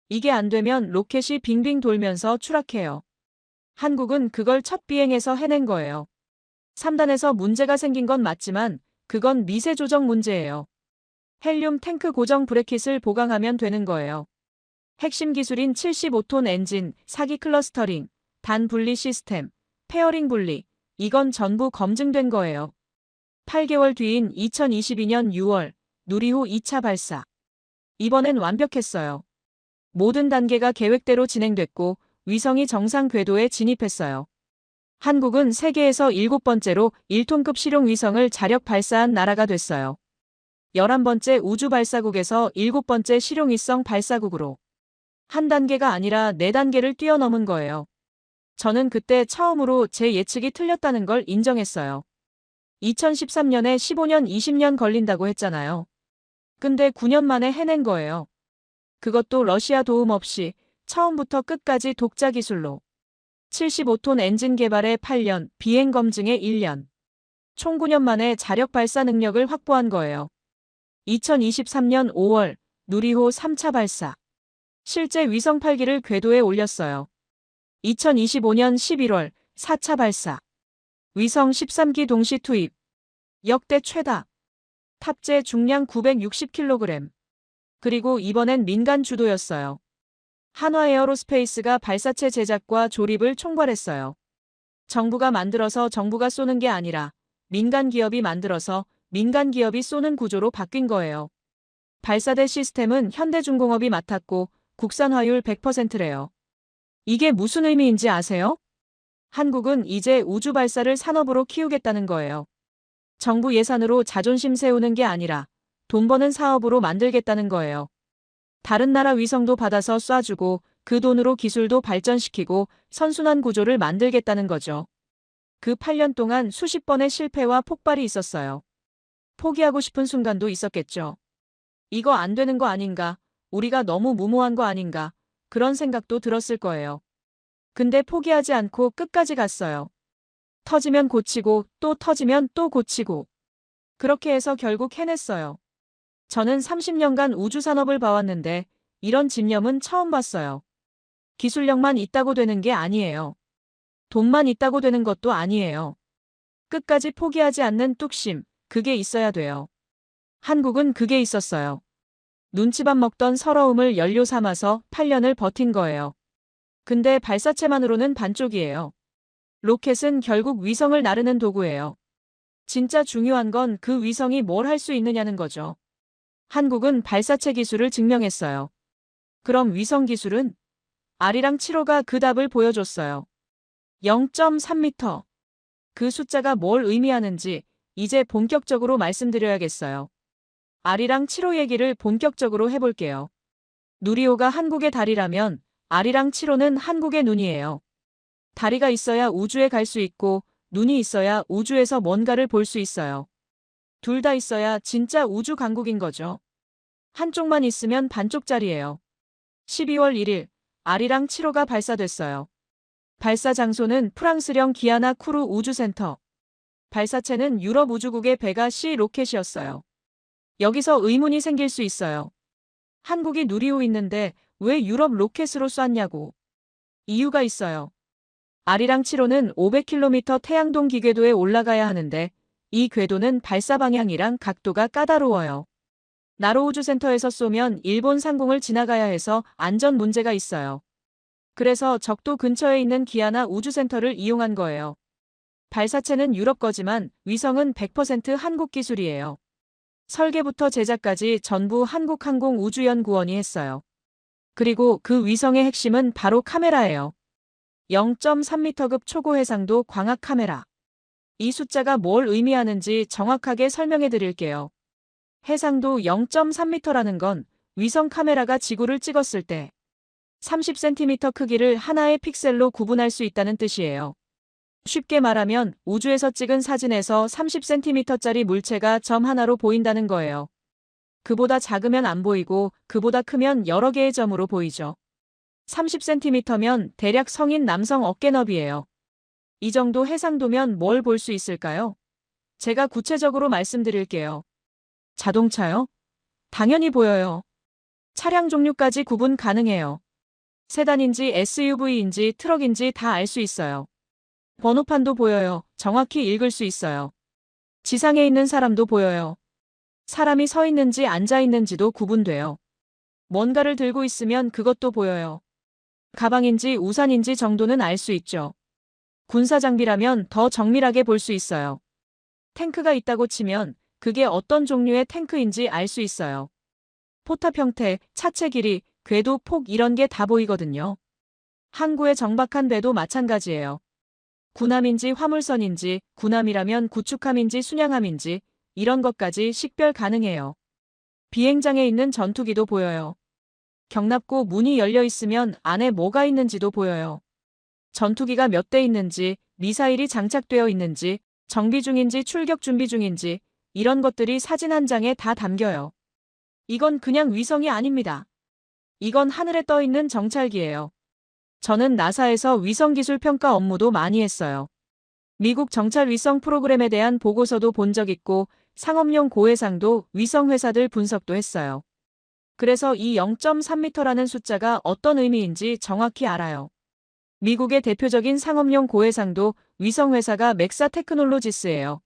이게 안 되면 로켓이 빙빙 돌면서 추락해요. 한국은 그걸 첫 비행에서 해낸 거예요. 3단에서 문제가 생긴 건 맞지만 그건 미세 조정 문제예요. 헬륨 탱크 고정 브래킷을 보강하면 되는 거예요. 핵심 기술인 75톤 엔진, 사기 클러스터링, 단 분리 시스템, 페어링 분리, 이건 전부 검증된 거예요. 8개월 뒤인 2022년 6월, 누리호 2차 발사. 이번엔 완벽했어요. 모든 단계가 계획대로 진행됐고 위성이 정상 궤도에 진입했어요. 한국은 세계에서 7번째로 1톤급 실용 위성을 자력 발사한 나라가 됐어요. 11번째 우주발사국에서 7번째 실용위성 발사국으로. 한 단계가 아니라 4단계를 뛰어넘은 거예요. 저는 그때 처음으로 제 예측이 틀렸다는 걸 인정했어요. 2013년에 15년, 20년 걸린다고 했잖아요. 근데 9년 만에 해낸 거예요. 그것도 러시아 도움 없이 처음부터 끝까지 독자 기술로. 75톤 엔진 개발에 8년, 비행 검증에 1년. 총 9년 만에 자력 발사 능력을 확보한 거예요. 2023년 5월, 누리호 3차 발사. 실제 위성 8기를 궤도에 올렸어요. 2025년 11월, 4차 발사. 위성 13기 동시 투입. 역대 최다. 탑재 중량 960kg. 그리고 이번엔 민간 주도였어요. 한화에어로스페이스가 발사체 제작과 조립을 총괄했어요. 정부가 만들어서 정부가 쏘는 게 아니라 민간 기업이 만들어서 민간 기업이 쏘는 구조로 바뀐 거예요. 발사대 시스템은 현대중공업이 맡았고 국산화율 100%래요. 이게 무슨 의미인지 아세요? 한국은 이제 우주 발사를 산업으로 키우겠다는 거예요. 정부 예산으로 자존심 세우는 게 아니라 돈 버는 사업으로 만들겠다는 거예요. 다른 나라 위성도 받아서 쏴주고 그 돈으로 기술도 발전시키고 선순환 구조를 만들겠다는 거죠. 그 8년 동안 수십 번의 실패와 폭발이 있었어요. 포기하고 싶은 순간도 있었겠죠. 이거 안 되는 거 아닌가? 우리가 너무 무모한 거 아닌가? 그런 생각도 들었을 거예요. 근데 포기하지 않고 끝까지 갔어요. 터지면 고치고 또 터지면 또 고치고. 그렇게 해서 결국 해냈어요. 저는 30년간 우주산업을 봐왔는데 이런 집념은 처음 봤어요. 기술력만 있다고 되는 게 아니에요. 돈만 있다고 되는 것도 아니에요. 끝까지 포기하지 않는 뚝심, 그게 있어야 돼요. 한국은 그게 있었어요. 눈치밥 먹던 서러움을 연료 삼아서 8년을 버틴 거예요. 근데 발사체만으로는 반쪽이에요. 로켓은 결국 위성을 나르는 도구예요. 진짜 중요한 건 그 위성이 뭘 할 수 있느냐는 거죠. 한국은 발사체 기술을 증명했어요. 그럼 위성 기술은? 아리랑 7호가 그 답을 보여줬어요. 0.3m. 그 숫자가 뭘 의미하는지 이제 본격적으로 말씀드려야겠어요. 아리랑 7호 얘기를 본격적으로 해볼게요. 누리호가 한국의 달이라면 아리랑 7호는 한국의 눈이에요. 다리가 있어야 우주에 갈 수 있고 눈이 있어야 우주에서 뭔가를 볼 수 있어요. 둘 다 있어야 진짜 우주 강국인 거죠. 한쪽만 있으면 반쪽짜리예요. 12월 1일 아리랑 7호가 발사됐어요. 발사 장소는 프랑스령 기아나 쿠르 우주센터. 발사체는 유럽 우주국의 베가 C 로켓이었어요. 여기서 의문이 생길 수 있어요. 한국이 누리호 있는데 왜 유럽 로켓으로 쐈냐고. 이유가 있어요. 아리랑 7호는 500km 태양동 기궤도에 올라가야 하는데 이 궤도는 발사 방향이랑 각도가 까다로워요. 나로 우주센터에서 쏘면 일본 상공을 지나가야 해서 안전 문제가 있어요. 그래서 적도 근처에 있는 기아나 우주센터를 이용한 거예요. 발사체는 유럽 거지만 위성은 100% 한국 기술이에요. 설계부터 제작까지 전부 한국항공우주연구원이 했어요. 그리고 그 위성의 핵심은 바로 카메라예요. 0.3m급 초고 해상도 광학 카메라. 이 숫자가 뭘 의미하는지 정확하게 설명해 드릴게요. 해상도 0.3m라는 건 위성 카메라가 지구를 찍었을 때 30cm 크기를 하나의 픽셀로 구분할 수 있다는 뜻이에요. 쉽게 말하면 우주에서 찍은 사진에서 30cm짜리 물체가 점 하나로 보인다는 거예요. 그보다 작으면 안 보이고 그보다 크면 여러 개의 점으로 보이죠. 30cm면 대략 성인 남성 어깨 너비예요. 이 정도 해상도면 뭘 볼 수 있을까요? 제가 구체적으로 말씀드릴게요. 자동차요? 당연히 보여요. 차량 종류까지 구분 가능해요. 세단인지 SUV인지 트럭인지 다 알 수 있어요. 번호판도 보여요. 정확히 읽을 수 있어요. 지상에 있는 사람도 보여요. 사람이 서 있는지 앉아 있는지도 구분돼요. 뭔가를 들고 있으면 그것도 보여요. 가방인지 우산인지 정도는 알 수 있죠. 군사 장비라면 더 정밀하게 볼 수 있어요. 탱크가 있다고 치면 그게 어떤 종류의 탱크인지 알 수 있어요. 포탑 형태, 차체 길이, 궤도, 폭 이런 게 다 보이거든요. 항구의 정박한 배도 마찬가지예요. 군함인지 화물선인지, 군함이라면 구축함인지 순양함인지 이런 것까지 식별 가능해요. 비행장에 있는 전투기도 보여요. 경납고 문이 열려 있으면 안에 뭐가 있는지도 보여요. 전투기가 몇 대 있는지, 미사일이 장착되어 있는지, 정비 중인지 출격 준비 중인지 이런 것들이 사진 한 장에 다 담겨요. 이건 그냥 위성이 아닙니다. 이건 하늘에 떠 있는 정찰기예요. 저는 나사에서 위성기술 평가 업무도 많이 했어요. 미국 정찰 위성 프로그램에 대한 보고서도 본 적 있고 상업용 고해상도 위성 회사들 분석도 했어요. 그래서 이 0.3m라는 숫자가 어떤 의미인지 정확히 알아요. 미국의 대표적인 상업용 고해상도 위성 회사가 맥사 테크놀로지스예요.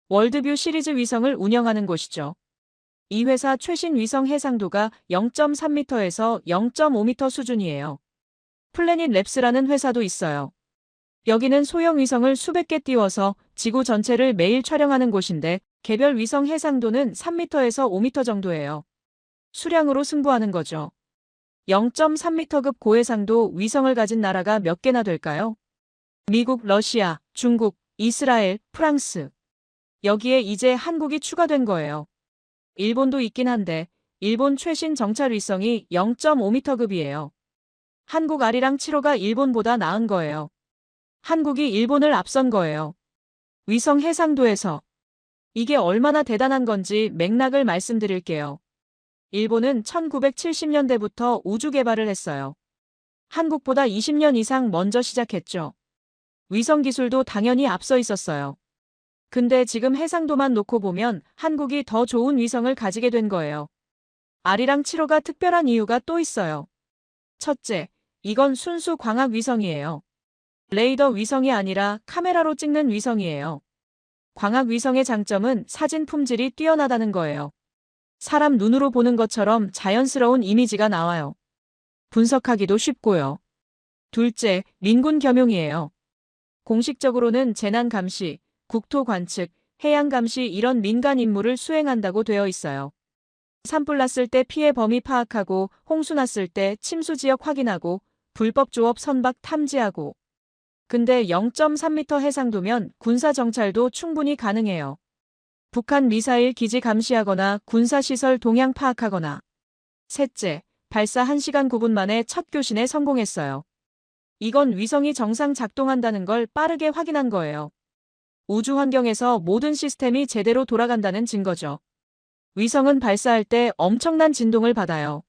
월드뷰 시리즈 위성을 운영하는 곳이죠. 이 회사 최신 위성 해상도가 0.3m에서 0.5m 수준이에요. 플래닛 랩스라는 회사도 있어요. 여기는 소형 위성을 수백 개 띄워서 지구 전체를 매일 촬영하는 곳인데 개별 위성 해상도는 3m에서 5m 정도예요. 수량으로 승부하는 거죠. 0.3m급 고해상도 위성을 가진 나라가 몇 개나 될까요? 미국, 러시아, 중국, 이스라엘, 프랑스. 여기에 이제 한국이 추가된 거예요. 일본도 있긴 한데 일본 최신 정찰 위성이 0.5m급이에요. 한국 아리랑 7호가 일본보다 나은 거예요. 한국이 일본을 앞선 거예요. 위성 해상도에서. 이게 얼마나 대단한 건지 맥락을 말씀드릴게요. 일본은 1970년대부터 우주 개발을 했어요. 한국보다 20년 이상 먼저 시작했죠. 위성 기술도 당연히 앞서 있었어요. 근데 지금 해상도만 놓고 보면 한국이 더 좋은 위성을 가지게 된 거예요. 아리랑 7호가 특별한 이유가 또 있어요. 첫째, 이건 순수 광학 위성이에요. 레이더 위성이 아니라 카메라로 찍는 위성이에요. 광학 위성의 장점은 사진 품질이 뛰어나다는 거예요. 사람 눈으로 보는 것처럼 자연스러운 이미지가 나와요. 분석하기도 쉽고요. 둘째, 민군 겸용이에요. 공식적으로는 재난 감시, 국토 관측, 해양 감시 이런 민간 임무를 수행한다고 되어 있어요. 산불 났을 때 피해 범위 파악하고 홍수 났을 때 침수 지역 확인하고 불법 조업 선박 탐지하고 근데 0.3m 해상도면 군사 정찰도 충분히 가능해요. 북한 미사일 기지 감시하거나 군사시설 동향 파악하거나. 셋째, 발사 1시간 9분 만에 첫 교신에 성공했어요. 이건 위성이 정상 작동한다는 걸 빠르게 확인한 거예요. 우주 환경에서 모든 시스템이 제대로 돌아간다는 증거죠. 위성은 발사할 때 엄청난 진동을 받아요.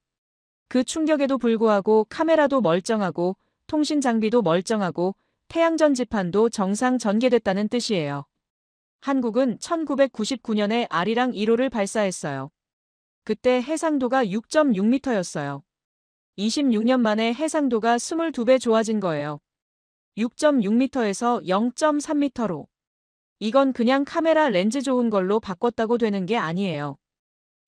그 충격에도 불구하고 카메라도 멀쩡하고 통신 장비도 멀쩡하고 태양전 지판도 정상 전개됐다는 뜻이에요. 한국은 1999년에 아리랑 1호를 발사했어요. 그때 해상도가 6.6m였어요. 26년 만에 해상도가 22배 좋아진 거예요. 6.6m에서 0.3m로. 이건 그냥 카메라 렌즈 좋은 걸로 바꿨다고 되는 게 아니에요.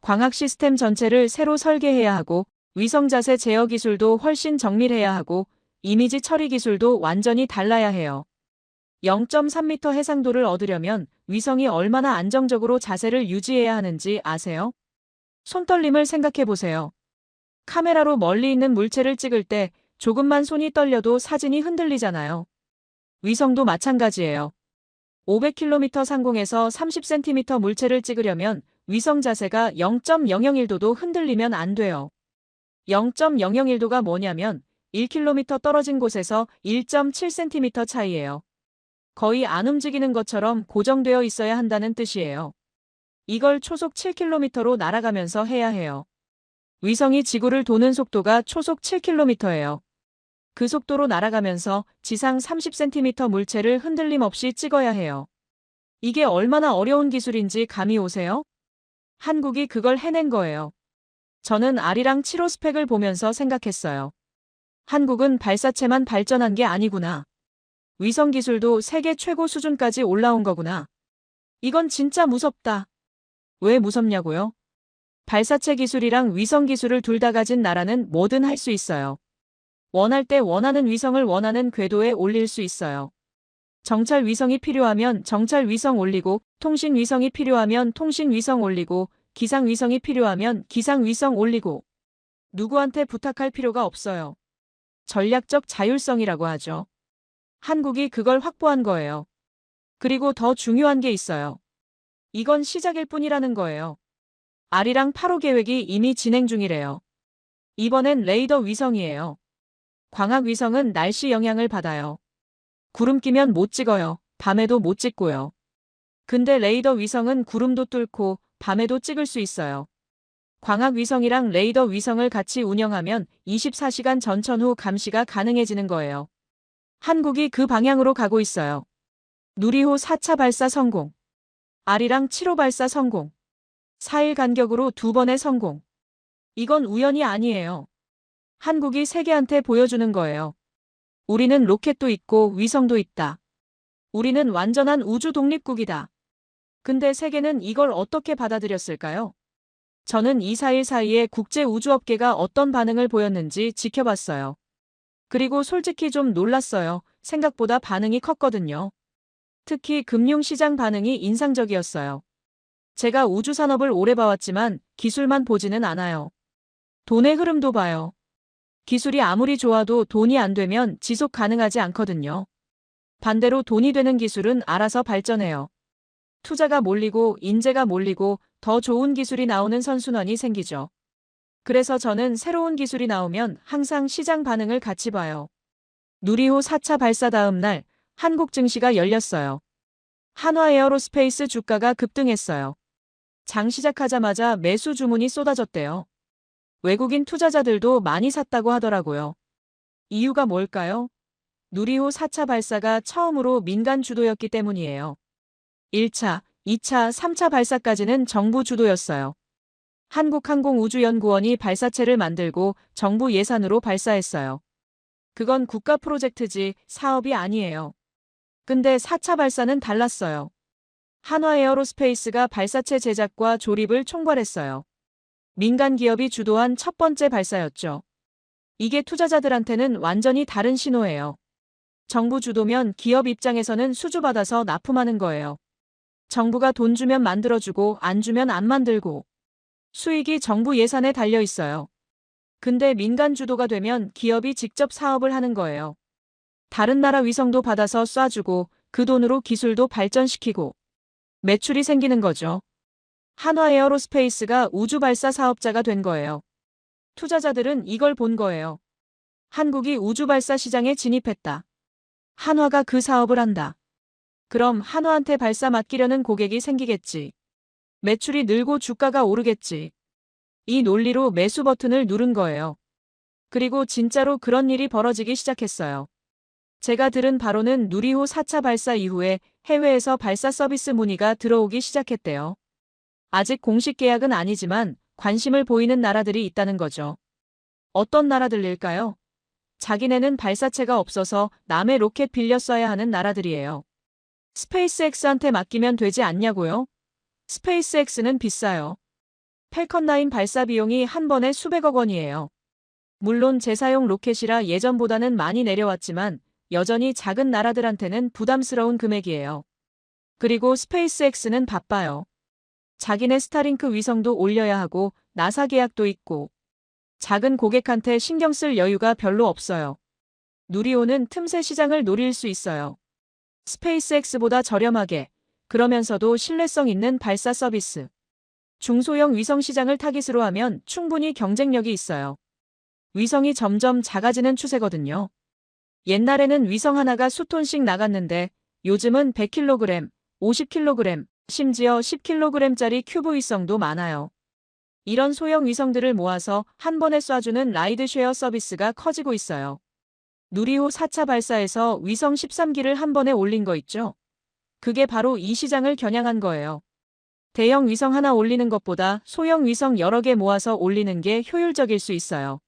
광학 시스템 전체를 새로 설계해야 하고 위성 자세 제어 기술도 훨씬 정밀해야 하고 이미지 처리 기술도 완전히 달라야 해요. 0.3m 해상도를 얻으려면 위성이 얼마나 안정적으로 자세를 유지해야 하는지 아세요? 손떨림을 생각해 보세요. 카메라로 멀리 있는 물체를 찍을 때 조금만 손이 떨려도 사진이 흔들리잖아요. 위성도 마찬가지예요. 500km 상공에서 30cm 물체를 찍으려면 위성 자세가 0.001도도 흔들리면 안 돼요. 0.001도가 뭐냐면 1km 떨어진 곳에서 1.7cm 차이예요. 거의 안 움직이는 것처럼 고정되어 있어야 한다는 뜻이에요. 이걸 초속 7km로 날아가면서 해야 해요. 위성이 지구를 도는 속도가 초속 7km예요. 그 속도로 날아가면서 지상 30cm 물체를 흔들림 없이 찍어야 해요. 이게 얼마나 어려운 기술인지 감이 오세요? 한국이 그걸 해낸 거예요. 저는 아리랑 7호 스펙을 보면서 생각했어요. 한국은 발사체만 발전한 게 아니구나. 위성 기술도 세계 최고 수준까지 올라온 거구나. 이건 진짜 무섭다. 왜 무섭냐고요? 발사체 기술이랑 위성 기술을 둘 다 가진 나라는 뭐든 할 수 있어요. 원할 때 원하는 위성을 원하는 궤도에 올릴 수 있어요. 정찰 위성이 필요하면 정찰 위성 올리고, 통신 위성이 필요하면 통신 위성 올리고, 기상 위성이 필요하면 기상 위성 올리고. 누구한테 부탁할 필요가 없어요. 전략적 자율성이라고 하죠. 한국이 그걸 확보한 거예요. 그리고 더 중요한 게 있어요. 이건 시작일 뿐이라는 거예요. 아리랑 8호 계획이 이미 진행 중이래요. 이번엔 레이더 위성이에요. 광학 위성은 날씨 영향을 받아요. 구름 끼면 못 찍어요. 밤에도 못 찍고요. 근데 레이더 위성은 구름도 뚫고 밤에도 찍을 수 있어요. 광학 위성이랑 레이더 위성을 같이 운영하면 24시간 전천 후 감시가 가능해지는 거예요. 한국이 그 방향으로 가고 있어요. 누리호 4차 발사 성공. 아리랑 7호 발사 성공. 4일 간격으로 2번의 성공. 이건 우연이 아니에요. 한국이 세계한테 보여주는 거예요. 우리는 로켓도 있고 위성도 있다. 우리는 완전한 우주 독립국이다. 근데 세계는 이걸 어떻게 받아들였을까요? 저는 2, 4일 사이에 국제 우주업계가 어떤 반응을 보였는지 지켜봤어요. 그리고 솔직히 좀 놀랐어요. 생각보다 반응이 컸거든요. 특히 금융시장 반응이 인상적이었어요. 제가 우주산업을 오래 봐왔지만 기술만 보지는 않아요. 돈의 흐름도 봐요. 기술이 아무리 좋아도 돈이 안 되면 지속 가능하지 않거든요. 반대로 돈이 되는 기술은 알아서 발전해요. 투자가 몰리고 인재가 몰리고 더 좋은 기술이 나오는 선순환이 생기죠. 그래서 저는 새로운 기술이 나오면 항상 시장 반응을 같이 봐요. 누리호 4차 발사 다음 날 한국 증시가 열렸어요. 한화에어로스페이스 주가가 급등했어요. 장 시작하자마자 매수 주문이 쏟아졌대요. 외국인 투자자들도 많이 샀다고 하더라고요. 이유가 뭘까요? 누리호 4차 발사가 처음으로 민간 주도였기 때문이에요. 1차, 2차, 3차 발사까지는 정부 주도였어요. 한국항공우주연구원이 발사체를 만들고 정부 예산으로 발사했어요. 그건 국가 프로젝트지 사업이 아니에요. 근데 4차 발사는 달랐어요. 한화에어로스페이스가 발사체 제작과 조립을 총괄했어요. 민간 기업이 주도한 첫 번째 발사였죠. 이게 투자자들한테는 완전히 다른 신호예요. 정부 주도면 기업 입장에서는 수주받아서 납품하는 거예요. 정부가 돈 주면 만들어주고 안 주면 안 만들고. 수익이 정부 예산에 달려 있어요. 근데 민간 주도가 되면 기업이 직접 사업을 하는 거예요. 다른 나라 위성도 받아서 쏴주고 그 돈으로 기술도 발전시키고 매출이 생기는 거죠. 한화에어로스페이스가 우주 발사 사업자가 된 거예요. 투자자들은 이걸 본 거예요. 한국이 우주 발사 시장에 진입했다. 한화가 그 사업을 한다. 그럼 한화한테 발사 맡기려는 고객이 생기겠지. 매출이 늘고 주가가 오르겠지. 이 논리로 매수 버튼을 누른 거예요. 그리고 진짜로 그런 일이 벌어지기 시작했어요. 제가 들은 바로는 누리호 4차 발사 이후에 해외에서 발사 서비스 문의가 들어오기 시작했대요. 아직 공식 계약은 아니지만 관심을 보이는 나라들이 있다는 거죠. 어떤 나라들일까요? 자기네는 발사체가 없어서 남의 로켓 빌려 써야 하는 나라들이에요. 스페이스X한테 맡기면 되지 않냐고요? 스페이스X는 비싸요. 팰컨9 발사 비용이 한 번에 수백억 원이에요. 물론 재사용 로켓이라 예전보다는 많이 내려왔지만 여전히 작은 나라들한테는 부담스러운 금액이에요. 그리고 스페이스X는 바빠요. 자기네 스타링크 위성도 올려야 하고 나사 계약도 있고 작은 고객한테 신경 쓸 여유가 별로 없어요. 누리호는 틈새 시장을 노릴 수 있어요. 스페이스X보다 저렴하게, 그러면서도 신뢰성 있는 발사 서비스. 중소형 위성 시장을 타깃으로 하면 충분히 경쟁력이 있어요. 위성이 점점 작아지는 추세거든요. 옛날에는 위성 하나가 수톤씩 나갔는데 요즘은 100kg, 50kg, 심지어 10kg짜리 큐브 위성도 많아요. 이런 소형 위성들을 모아서 한 번에 쏴주는 라이드쉐어 서비스가 커지고 있어요. 누리호 4차 발사에서 위성 13기를 한 번에 올린 거 있죠? 그게 바로 이 시장을 겨냥한 거예요. 대형 위성 하나 올리는 것보다 소형 위성 여러 개 모아서 올리는 게 효율적일 수 있어요.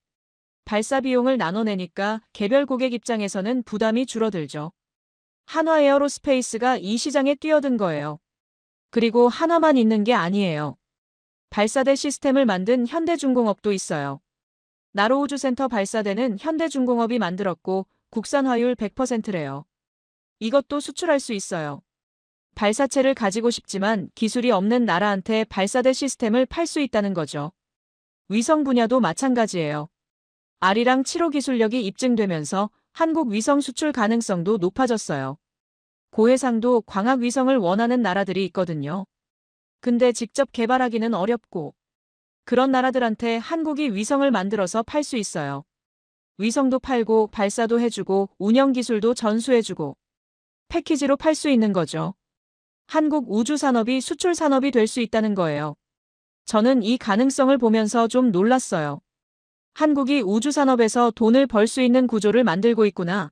발사 비용을 나눠내니까 개별 고객 입장에서는 부담이 줄어들죠. 한화에어로스페이스가 이 시장에 뛰어든 거예요. 그리고 하나만 있는 게 아니에요. 발사대 시스템을 만든 현대중공업도 있어요. 나로우주센터 발사대는 현대중공업이 만들었고 국산 화율 100%래요. 이것도 수출할 수 있어요. 발사체를 가지고 싶지만 기술이 없는 나라한테 발사대 시스템을 팔 수 있다는 거죠. 위성 분야도 마찬가지예요. 아리랑 7호 기술력이 입증되면서 한국 위성 수출 가능성도 높아졌어요. 고해상도 광학 위성을 원하는 나라들이 있거든요. 근데 직접 개발하기는 어렵고 그런 나라들한테 한국이 위성을 만들어서 팔 수 있어요. 위성도 팔고 발사도 해주고 운영 기술도 전수해주고 패키지로 팔 수 있는 거죠. 한국 우주 산업이 수출 산업이 될 수 있다는 거예요. 저는 이 가능성을 보면서 좀 놀랐어요. 한국이 우주 산업에서 돈을 벌 수 있는 구조를 만들고 있구나.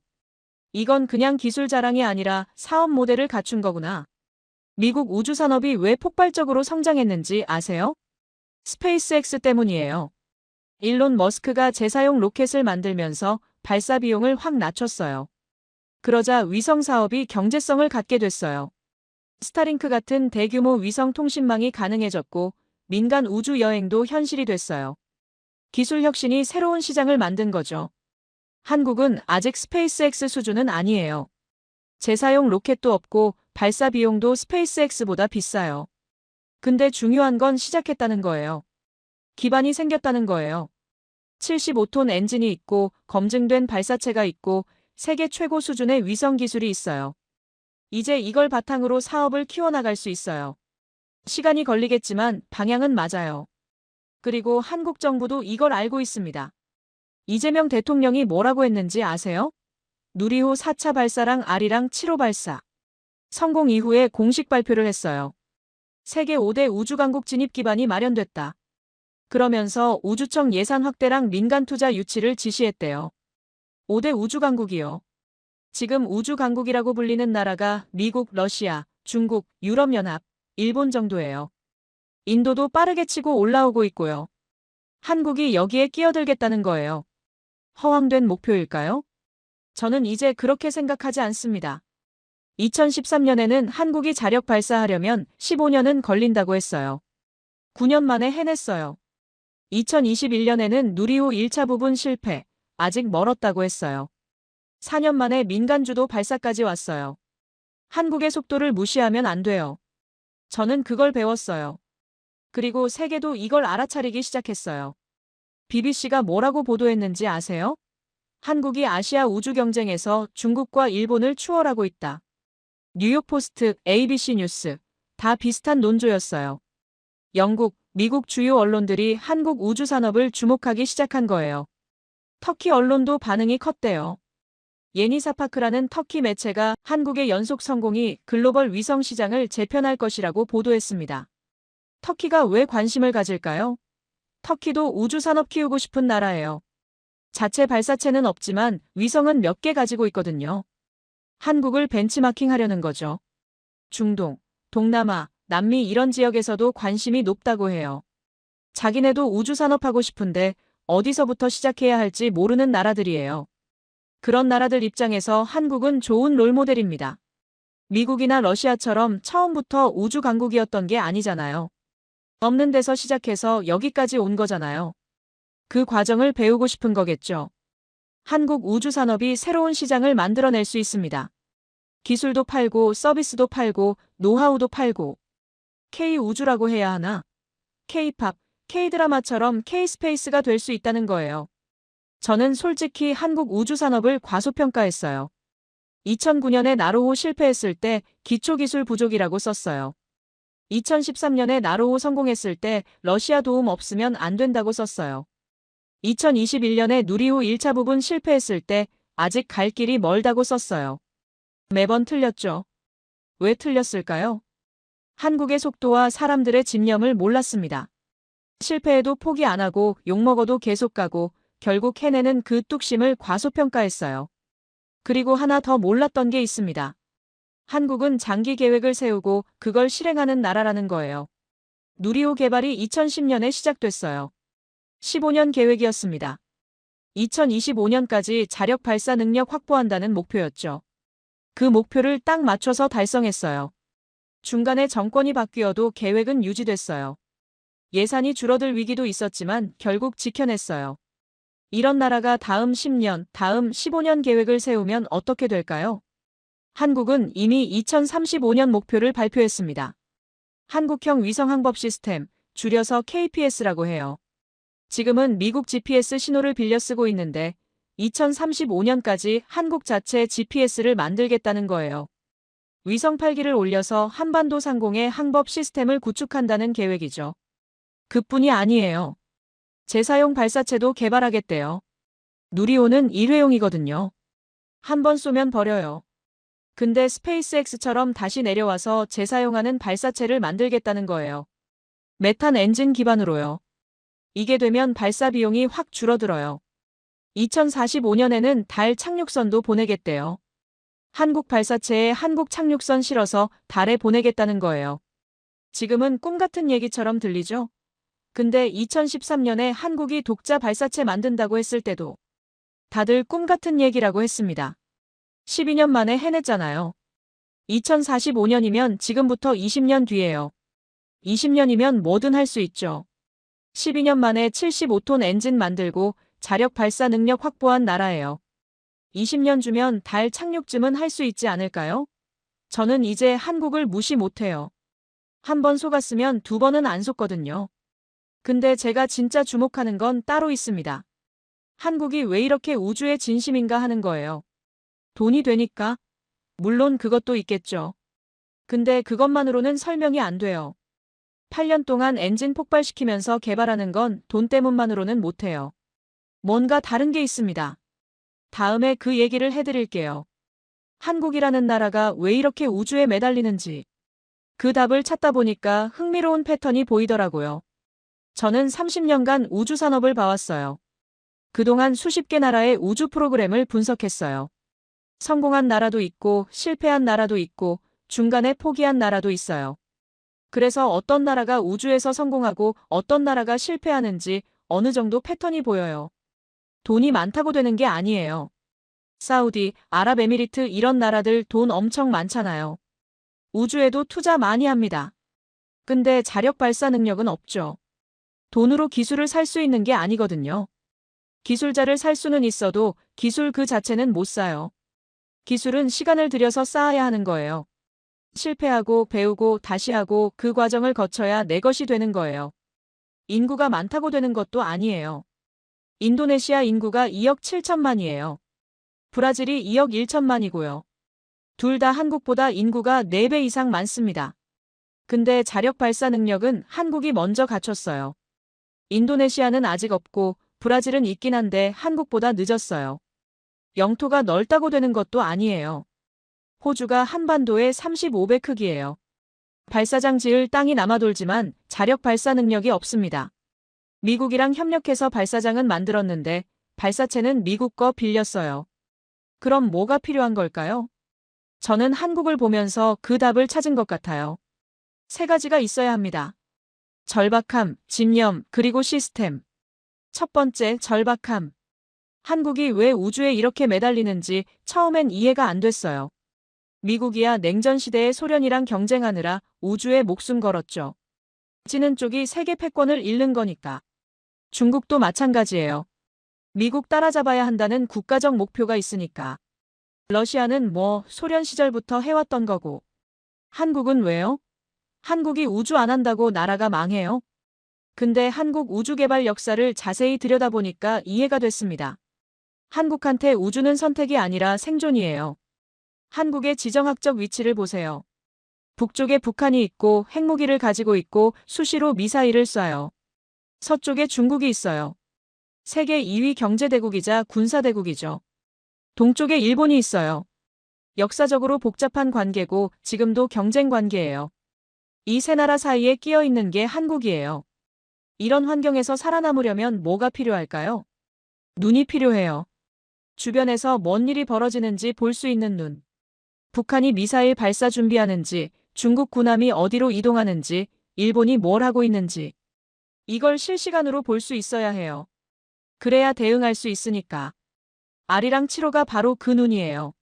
이건 그냥 기술 자랑이 아니라 사업 모델을 갖춘 거구나. 미국 우주 산업이 왜 폭발적으로 성장했는지 아세요? 스페이스X 때문이에요. 일론 머스크가 재사용 로켓을 만들면서 발사 비용을 확 낮췄어요. 그러자 위성 사업이 경제성을 갖게 됐어요. 스타링크 같은 대규모 위성 통신망이 가능해졌고 민간 우주 여행도 현실이 됐어요. 기술 혁신이 새로운 시장을 만든 거죠. 한국은 아직 스페이스X 수준은 아니에요. 재사용 로켓도 없고 발사 비용도 스페이스X보다 비싸요. 근데 중요한 건 시작했다는 거예요. 기반이 생겼다는 거예요. 75톤 엔진이 있고 검증된 발사체가 있고 세계 최고 수준의 위성 기술이 있어요. 이제 이걸 바탕으로 사업을 키워나갈 수 있어요. 시간이 걸리겠지만 방향은 맞아요. 그리고 한국 정부도 이걸 알고 있습니다. 이재명 대통령이 뭐라고 했는지 아세요? 누리호 4차 발사랑 아리랑 7호 발사. 성공 이후에 공식 발표를 했어요. 세계 5대 우주강국 진입 기반이 마련됐다. 그러면서 우주청 예산 확대랑 민간 투자 유치를 지시했대요. 5대 우주강국이요. 지금 우주강국이라고 불리는 나라가 미국, 러시아, 중국, 유럽연합, 일본 정도예요. 인도도 빠르게 치고 올라오고 있고요. 한국이 여기에 끼어들겠다는 거예요. 허황된 목표일까요? 저는 이제 그렇게 생각하지 않습니다. 2013년에는 한국이 자력 발사하려면 15년은 걸린다고 했어요. 9년 만에 해냈어요. 2021년에는 누리호 1차 부분 실패, 아직 멀었다고 했어요. 4년 만에 민간주도 발사까지 왔어요. 한국의 속도를 무시하면 안 돼요. 저는 그걸 배웠어요. 그리고 세계도 이걸 알아차리기 시작했어요. BBC가 뭐라고 보도했는지 아세요? 한국이 아시아 우주 경쟁에서 중국과 일본을 추월하고 있다. 뉴욕포스트, ABC 뉴스. 다 비슷한 논조였어요. 영국, 미국 주요 언론들이 한국 우주 산업을 주목하기 시작한 거예요. 터키 언론도 반응이 컸대요. 예니사파크라는 터키 매체가 한국의 연속 성공이 글로벌 위성 시장을 재편할 것이라고 보도했습니다. 터키가 왜 관심을 가질까요? 터키도 우주 산업 키우고 싶은 나라예요. 자체 발사체는 없지만 위성은 몇 개 가지고 있거든요. 한국을 벤치마킹 하려는 거죠. 중동, 동남아, 남미 이런 지역에서도 관심이 높다고 해요. 자기네도 우주 산업하고 싶은데 어디서부터 시작해야 할지 모르는 나라들이에요. 그런 나라들 입장에서 한국은 좋은 롤모델입니다. 미국이나 러시아처럼 처음부터 우주 강국이었던 게 아니잖아요. 없는 데서 시작해서 여기까지 온 거잖아요. 그 과정을 배우고 싶은 거겠죠. 한국 우주 산업이 새로운 시장을 만들어낼 수 있습니다. 기술도 팔고 서비스도 팔고 노하우도 팔고. K-우주라고 해야 하나? K-팝, K-드라마처럼 K-스페이스가 될 수 있다는 거예요. 저는 솔직히 한국 우주 산업을 과소평가했어요. 2009년에 나로호 실패했을 때 기초기술 부족이라고 썼어요. 2013년에 나로호 성공했을 때 러시아 도움 없으면 안 된다고 썼어요. 2021년에 누리호 1차 부분 실패했을 때 아직 갈 길이 멀다고 썼어요. 매번 틀렸죠. 왜 틀렸을까요? 한국의 속도와 사람들의 집념을 몰랐습니다. 실패해도 포기 안 하고 욕먹어도 계속 가고 결국 해내는 그 뚝심을 과소평가했어요. 그리고 하나 더 몰랐던 게 있습니다. 한국은 장기 계획을 세우고 그걸 실행하는 나라라는 거예요. 누리호 개발이 2010년에 시작됐어요. 15년 계획이었습니다. 2025년까지 자력 발사 능력 확보한다는 목표였죠. 그 목표를 딱 맞춰서 달성했어요. 중간에 정권이 바뀌어도 계획은 유지됐어요. 예산이 줄어들 위기도 있었지만 결국 지켜냈어요. 이런 나라가 다음 10년, 다음 15년 계획을 세우면 어떻게 될까요? 한국은 이미 2035년 목표를 발표했습니다. 한국형 위성항법 시스템, 줄여서 KPS라고 해요. 지금은 미국 GPS 신호를 빌려 쓰고 있는데 2035년까지 한국 자체 GPS를 만들겠다는 거예요. 위성 8기를 올려서 한반도 상공의 항법 시스템을 구축한다는 계획이죠. 그뿐이 아니에요. 재사용 발사체도 개발하겠대요. 누리호는 일회용이거든요. 한 번 쏘면 버려요. 근데 스페이스X처럼 다시 내려와서 재사용하는 발사체를 만들겠다는 거예요. 메탄 엔진 기반으로요. 이게 되면 발사 비용이 확 줄어들어요. 2045년에는 달 착륙선도 보내겠대요. 한국 발사체에 한국 착륙선 실어서 달에 보내겠다는 거예요. 지금은 꿈 같은 얘기처럼 들리죠? 근데 2013년에 한국이 독자 발사체 만든다고 했을 때도 다들 꿈 같은 얘기라고 했습니다. 12년 만에 해냈잖아요. 2045년이면 지금부터 20년 뒤예요. 20년이면 뭐든 할 수 있죠. 12년 만에 75톤 엔진 만들고 자력 발사 능력 확보한 나라예요. 20년 주면 달 착륙쯤은 할 수 있지 않을까요? 저는 이제 한국을 무시 못해요. 한 번 속았으면 두 번은 안 속거든요. 근데 제가 진짜 주목하는 건 따로 있습니다. 한국이 왜 이렇게 우주에 진심인가 하는 거예요. 돈이 되니까? 물론 그것도 있겠죠. 근데 그것만으로는 설명이 안 돼요. 8년 동안 엔진 폭발시키면서 개발하는 건 돈 때문만으로는 못해요. 뭔가 다른 게 있습니다. 다음에 그 얘기를 해드릴게요. 한국이라는 나라가 왜 이렇게 우주에 매달리는지. 그 답을 찾다 보니까 흥미로운 패턴이 보이더라고요. 저는 30년간 우주 산업을 봐왔어요. 그동안 수십 개 나라의 우주 프로그램을 분석했어요. 성공한 나라도 있고 실패한 나라도 있고 중간에 포기한 나라도 있어요. 그래서 어떤 나라가 우주에서 성공하고 어떤 나라가 실패하는지 어느 정도 패턴이 보여요. 돈이 많다고 되는 게 아니에요. 사우디, 아랍에미리트 이런 나라들 돈 엄청 많잖아요. 우주에도 투자 많이 합니다. 근데 자력 발사 능력은 없죠. 돈으로 기술을 살 수 있는 게 아니거든요. 기술자를 살 수는 있어도 기술 그 자체는 못 사요. 기술은 시간을 들여서 쌓아야 하는 거예요. 실패하고 배우고 다시 하고 그 과정을 거쳐야 내 것이 되는 거예요. 인구가 많다고 되는 것도 아니에요. 인도네시아 인구가 2억 7천만이에요. 브라질이 2억 1천만이고요. 둘 다 한국보다 인구가 4배 이상 많습니다. 근데 자력 발사 능력은 한국이 먼저 갖췄어요. 인도네시아는 아직 없고 브라질은 있긴 한데 한국보다 늦었어요. 영토가 넓다고 되는 것도 아니에요. 호주가 한반도의 35배 크기예요. 발사장 지을 땅이 남아돌지만 자력 발사 능력이 없습니다. 미국이랑 협력해서 발사장은 만들었는데 발사체는 미국 거 빌렸어요. 그럼 뭐가 필요한 걸까요? 저는 한국을 보면서 그 답을 찾은 것 같아요. 세 가지가 있어야 합니다. 절박함, 집념, 그리고 시스템. 첫 번째, 절박함. 한국이 왜 우주에 이렇게 매달리는지 처음엔 이해가 안 됐어요. 미국이야 냉전 시대에 소련이랑 경쟁하느라 우주에 목숨 걸었죠. 지는 쪽이 세계 패권을 잃는 거니까. 중국도 마찬가지예요. 미국 따라잡아야 한다는 국가적 목표가 있으니까. 러시아는 소련 시절부터 해왔던 거고. 한국은 왜요? 한국이 우주 안 한다고 나라가 망해요? 근데 한국 우주 개발 역사를 자세히 들여다보니까 이해가 됐습니다. 한국한테 우주는 선택이 아니라 생존이에요. 한국의 지정학적 위치를 보세요. 북쪽에 북한이 있고 핵무기를 가지고 있고 수시로 미사일을 쏴요. 서쪽에 중국이 있어요. 세계 2위 경제대국이자 군사대국이죠. 동쪽에 일본이 있어요. 역사적으로 복잡한 관계고 지금도 경쟁 관계예요. 이 세 나라 사이에 끼어 있는 게 한국이에요. 이런 환경에서 살아남으려면 뭐가 필요할까요? 눈이 필요해요. 주변에서 뭔 일이 벌어지는지 볼 수 있는 눈. 북한이 미사일 발사 준비하는지, 중국 군함이 어디로 이동하는지, 일본이 뭘 하고 있는지. 이걸 실시간으로 볼 수 있어야 해요. 그래야 대응할 수 있으니까. 아리랑 7호가 바로 그 눈이에요.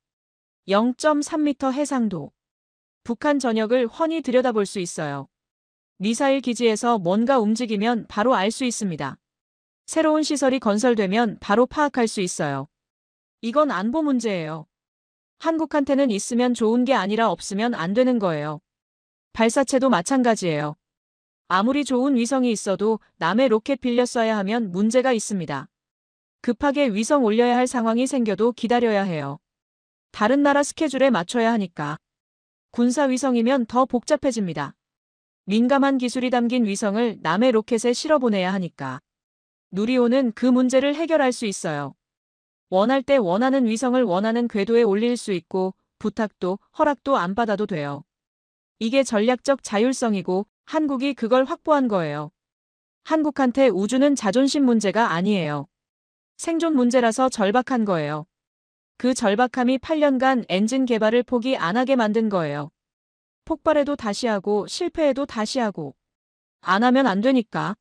0.3m 해상도. 북한 전역을 훤히 들여다볼 수 있어요. 미사일 기지에서 뭔가 움직이면 바로 알 수 있습니다. 새로운 시설이 건설되면 바로 파악할 수 있어요. 이건 안보 문제예요. 한국한테는 있으면 좋은 게 아니라 없으면 안 되는 거예요. 발사체도 마찬가지예요. 아무리 좋은 위성이 있어도 남의 로켓 빌려 쏴야 하면 문제가 있습니다. 급하게 위성 올려야 할 상황이 생겨도 기다려야 해요. 다른 나라 스케줄에 맞춰야 하니까. 군사 위성이면 더 복잡해집니다. 민감한 기술이 담긴 위성을 남의 로켓에 실어보내야 하니까. 누리호는 그 문제를 해결할 수 있어요. 원할 때 원하는 위성을 원하는 궤도에 올릴 수 있고 부탁도 허락도 안 받아도 돼요. 이게 전략적 자율성이고 한국이 그걸 확보한 거예요. 한국한테 우주는 자존심 문제가 아니에요. 생존 문제라서 절박한 거예요. 그 절박함이 8년간 엔진 개발을 포기 안 하게 만든 거예요. 폭발해도 다시 하고 실패해도 다시 하고. 안 하면 안 되니까.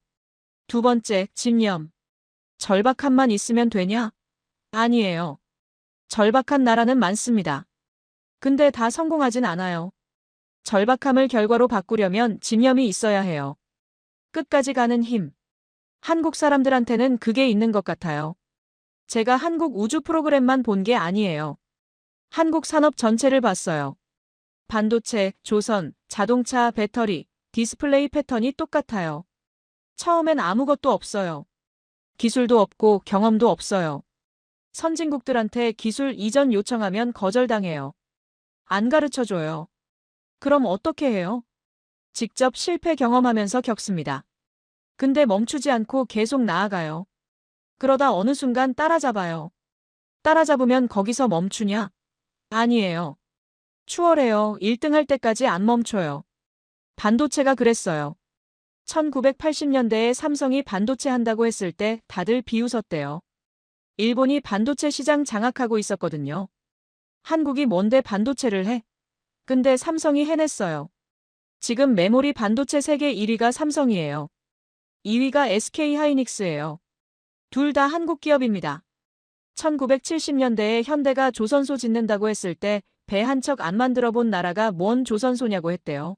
두 번째, 집념. 절박함만 있으면 되냐? 아니에요. 절박한 나라는 많습니다. 근데 다 성공하진 않아요. 절박함을 결과로 바꾸려면 집념이 있어야 해요. 끝까지 가는 힘. 한국 사람들한테는 그게 있는 것 같아요. 제가 한국 우주 프로그램만 본 게 아니에요. 한국 산업 전체를 봤어요. 반도체, 조선, 자동차, 배터리, 디스플레이 패턴이 똑같아요. 처음엔 아무것도 없어요. 기술도 없고 경험도 없어요. 선진국들한테 기술 이전 요청하면 거절당해요. 안 가르쳐줘요. 그럼 어떻게 해요? 직접 실패 경험하면서 겪습니다. 근데 멈추지 않고 계속 나아가요. 그러다 어느 순간 따라잡아요. 따라잡으면 거기서 멈추냐? 아니에요. 추월해요. 1등 할 때까지 안 멈춰요. 반도체가 그랬어요. 1980년대에 삼성이 반도체 한다고 했을 때 다들 비웃었대요. 일본이 반도체 시장 장악하고 있었거든요. 한국이 뭔데 반도체를 해? 근데 삼성이 해냈어요. 지금 메모리 반도체 세계 1위가 삼성이에요. 2위가 SK하이닉스예요. 둘 다 한국 기업입니다. 1970년대에 현대가 조선소 짓는다고 했을 때 배 한 척 안 만들어 본 나라가 뭔 조선소냐고 했대요.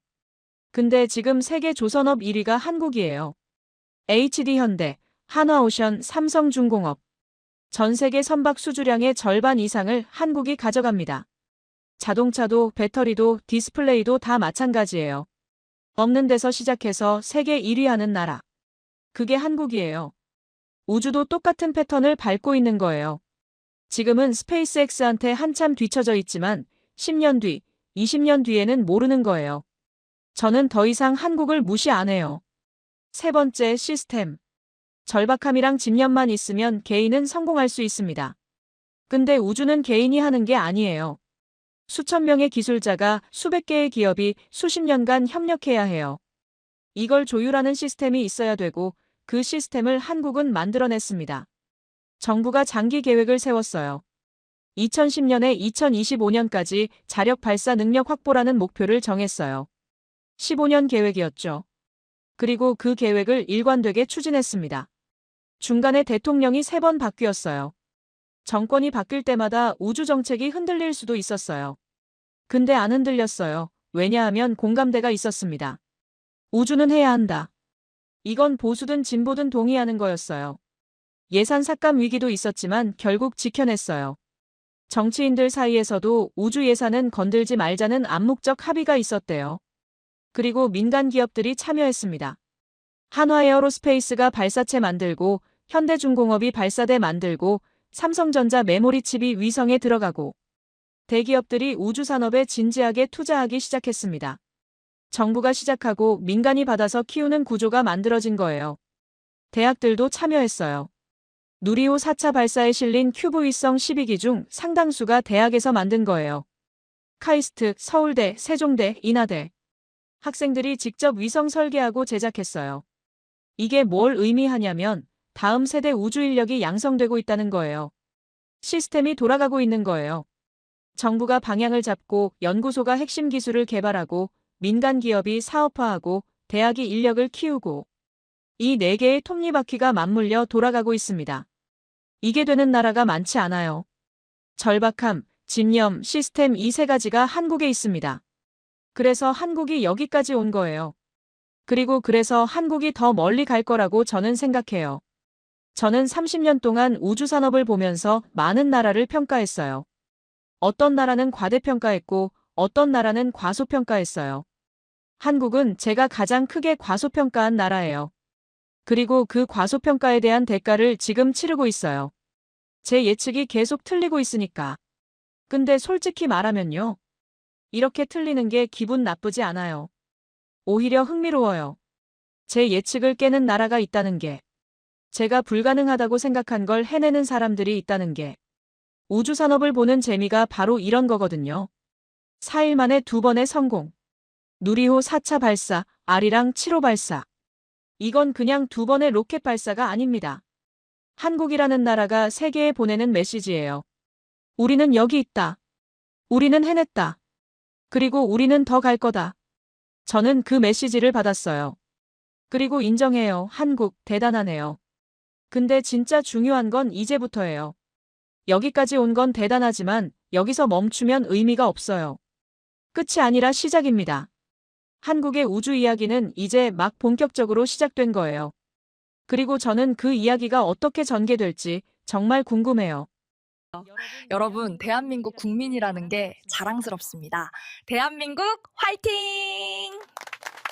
근데 지금 세계 조선업 1위가 한국이에요. HD현대, 한화오션, 삼성중공업. 전 세계 선박 수주량의 절반 이상을 한국이 가져갑니다. 자동차도 배터리도 디스플레이도 다 마찬가지예요. 없는 데서 시작해서 세계 1위 하는 나라. 그게 한국이에요. 우주도 똑같은 패턴을 밟고 있는 거예요. 지금은 스페이스X한테 한참 뒤처져 있지만 10년 뒤, 20년 뒤에는 모르는 거예요. 저는 더 이상 한국을 무시 안 해요. 세 번째, 시스템. 절박함이랑 집념만 있으면 개인은 성공할 수 있습니다. 근데 우주는 개인이 하는 게 아니에요. 수천 명의 기술자가 수백 개의 기업이 수십 년간 협력해야 해요. 이걸 조율하는 시스템이 있어야 되고 그 시스템을 한국은 만들어냈습니다. 정부가 장기 계획을 세웠어요. 2010년에 2025년까지 자력 발사 능력 확보라는 목표를 정했어요. 15년 계획이었죠. 그리고 그 계획을 일관되게 추진했습니다. 중간에 대통령이 3번 바뀌었어요. 정권이 바뀔 때마다 우주 정책이 흔들릴 수도 있었어요. 근데 안 흔들렸어요. 왜냐하면 공감대가 있었습니다. 우주는 해야 한다. 이건 보수든 진보든 동의하는 거였어요. 예산 삭감 위기도 있었지만 결국 지켜냈어요. 정치인들 사이에서도 우주 예산은 건들지 말자는 암묵적 합의가 있었대요. 그리고 민간 기업들이 참여했습니다. 한화에어로스페이스가 발사체 만들고 현대중공업이 발사대 만들고 삼성전자 메모리 칩이 위성에 들어가고 대기업들이 우주산업에 진지하게 투자하기 시작했습니다. 정부가 시작하고 민간이 받아서 키우는 구조가 만들어진 거예요. 대학들도 참여했어요. 누리호 4차 발사에 실린 큐브 위성 12기 중 상당수가 대학에서 만든 거예요. 카이스트, 서울대, 세종대, 인하대. 학생들이 직접 위성 설계하고 제작했어요. 이게 뭘 의미하냐면 다음 세대 우주 인력이 양성되고 있다는 거예요. 시스템이 돌아가고 있는 거예요. 정부가 방향을 잡고 연구소가 핵심 기술을 개발하고 민간 기업이 사업화하고 대학이 인력을 키우고 이 4개의 톱니바퀴가 맞물려 돌아가고 있습니다. 이게 되는 나라가 많지 않아요. 절박함, 집념, 시스템 이 3가지가 한국에 있습니다. 그래서 한국이 여기까지 온 거예요. 그리고 그래서 한국이 더 멀리 갈 거라고 저는 생각해요. 저는 30년 동안 우주산업을 보면서 많은 나라를 평가했어요. 어떤 나라는 과대평가했고 어떤 나라는 과소평가했어요. 한국은 제가 가장 크게 과소평가한 나라예요. 그리고 그 과소평가에 대한 대가를 지금 치르고 있어요. 제 예측이 계속 틀리고 있으니까. 근데 솔직히 말하면요. 이렇게 틀리는 게 기분 나쁘지 않아요. 오히려 흥미로워요. 제 예측을 깨는 나라가 있다는 게. 제가 불가능하다고 생각한 걸 해내는 사람들이 있다는 게. 우주산업을 보는 재미가 바로 이런 거거든요. 4일 만에 2번의 성공. 누리호 4차 발사, 아리랑 7호 발사. 이건 그냥 2번의 로켓 발사가 아닙니다. 한국이라는 나라가 세계에 보내는 메시지예요. 우리는 여기 있다. 우리는 해냈다. 그리고 우리는 더 갈 거다. 저는 그 메시지를 받았어요. 그리고 인정해요. 한국 대단하네요. 근데 진짜 중요한 건 이제부터예요. 여기까지 온 건 대단하지만 여기서 멈추면 의미가 없어요. 끝이 아니라 시작입니다. 한국의 우주 이야기는 이제 막 본격적으로 시작된 거예요. 그리고 저는 그 이야기가 어떻게 전개될지 정말 궁금해요. 여러분, 대한민국 국민이라는 게 자랑스럽습니다. 대한민국 화이팅!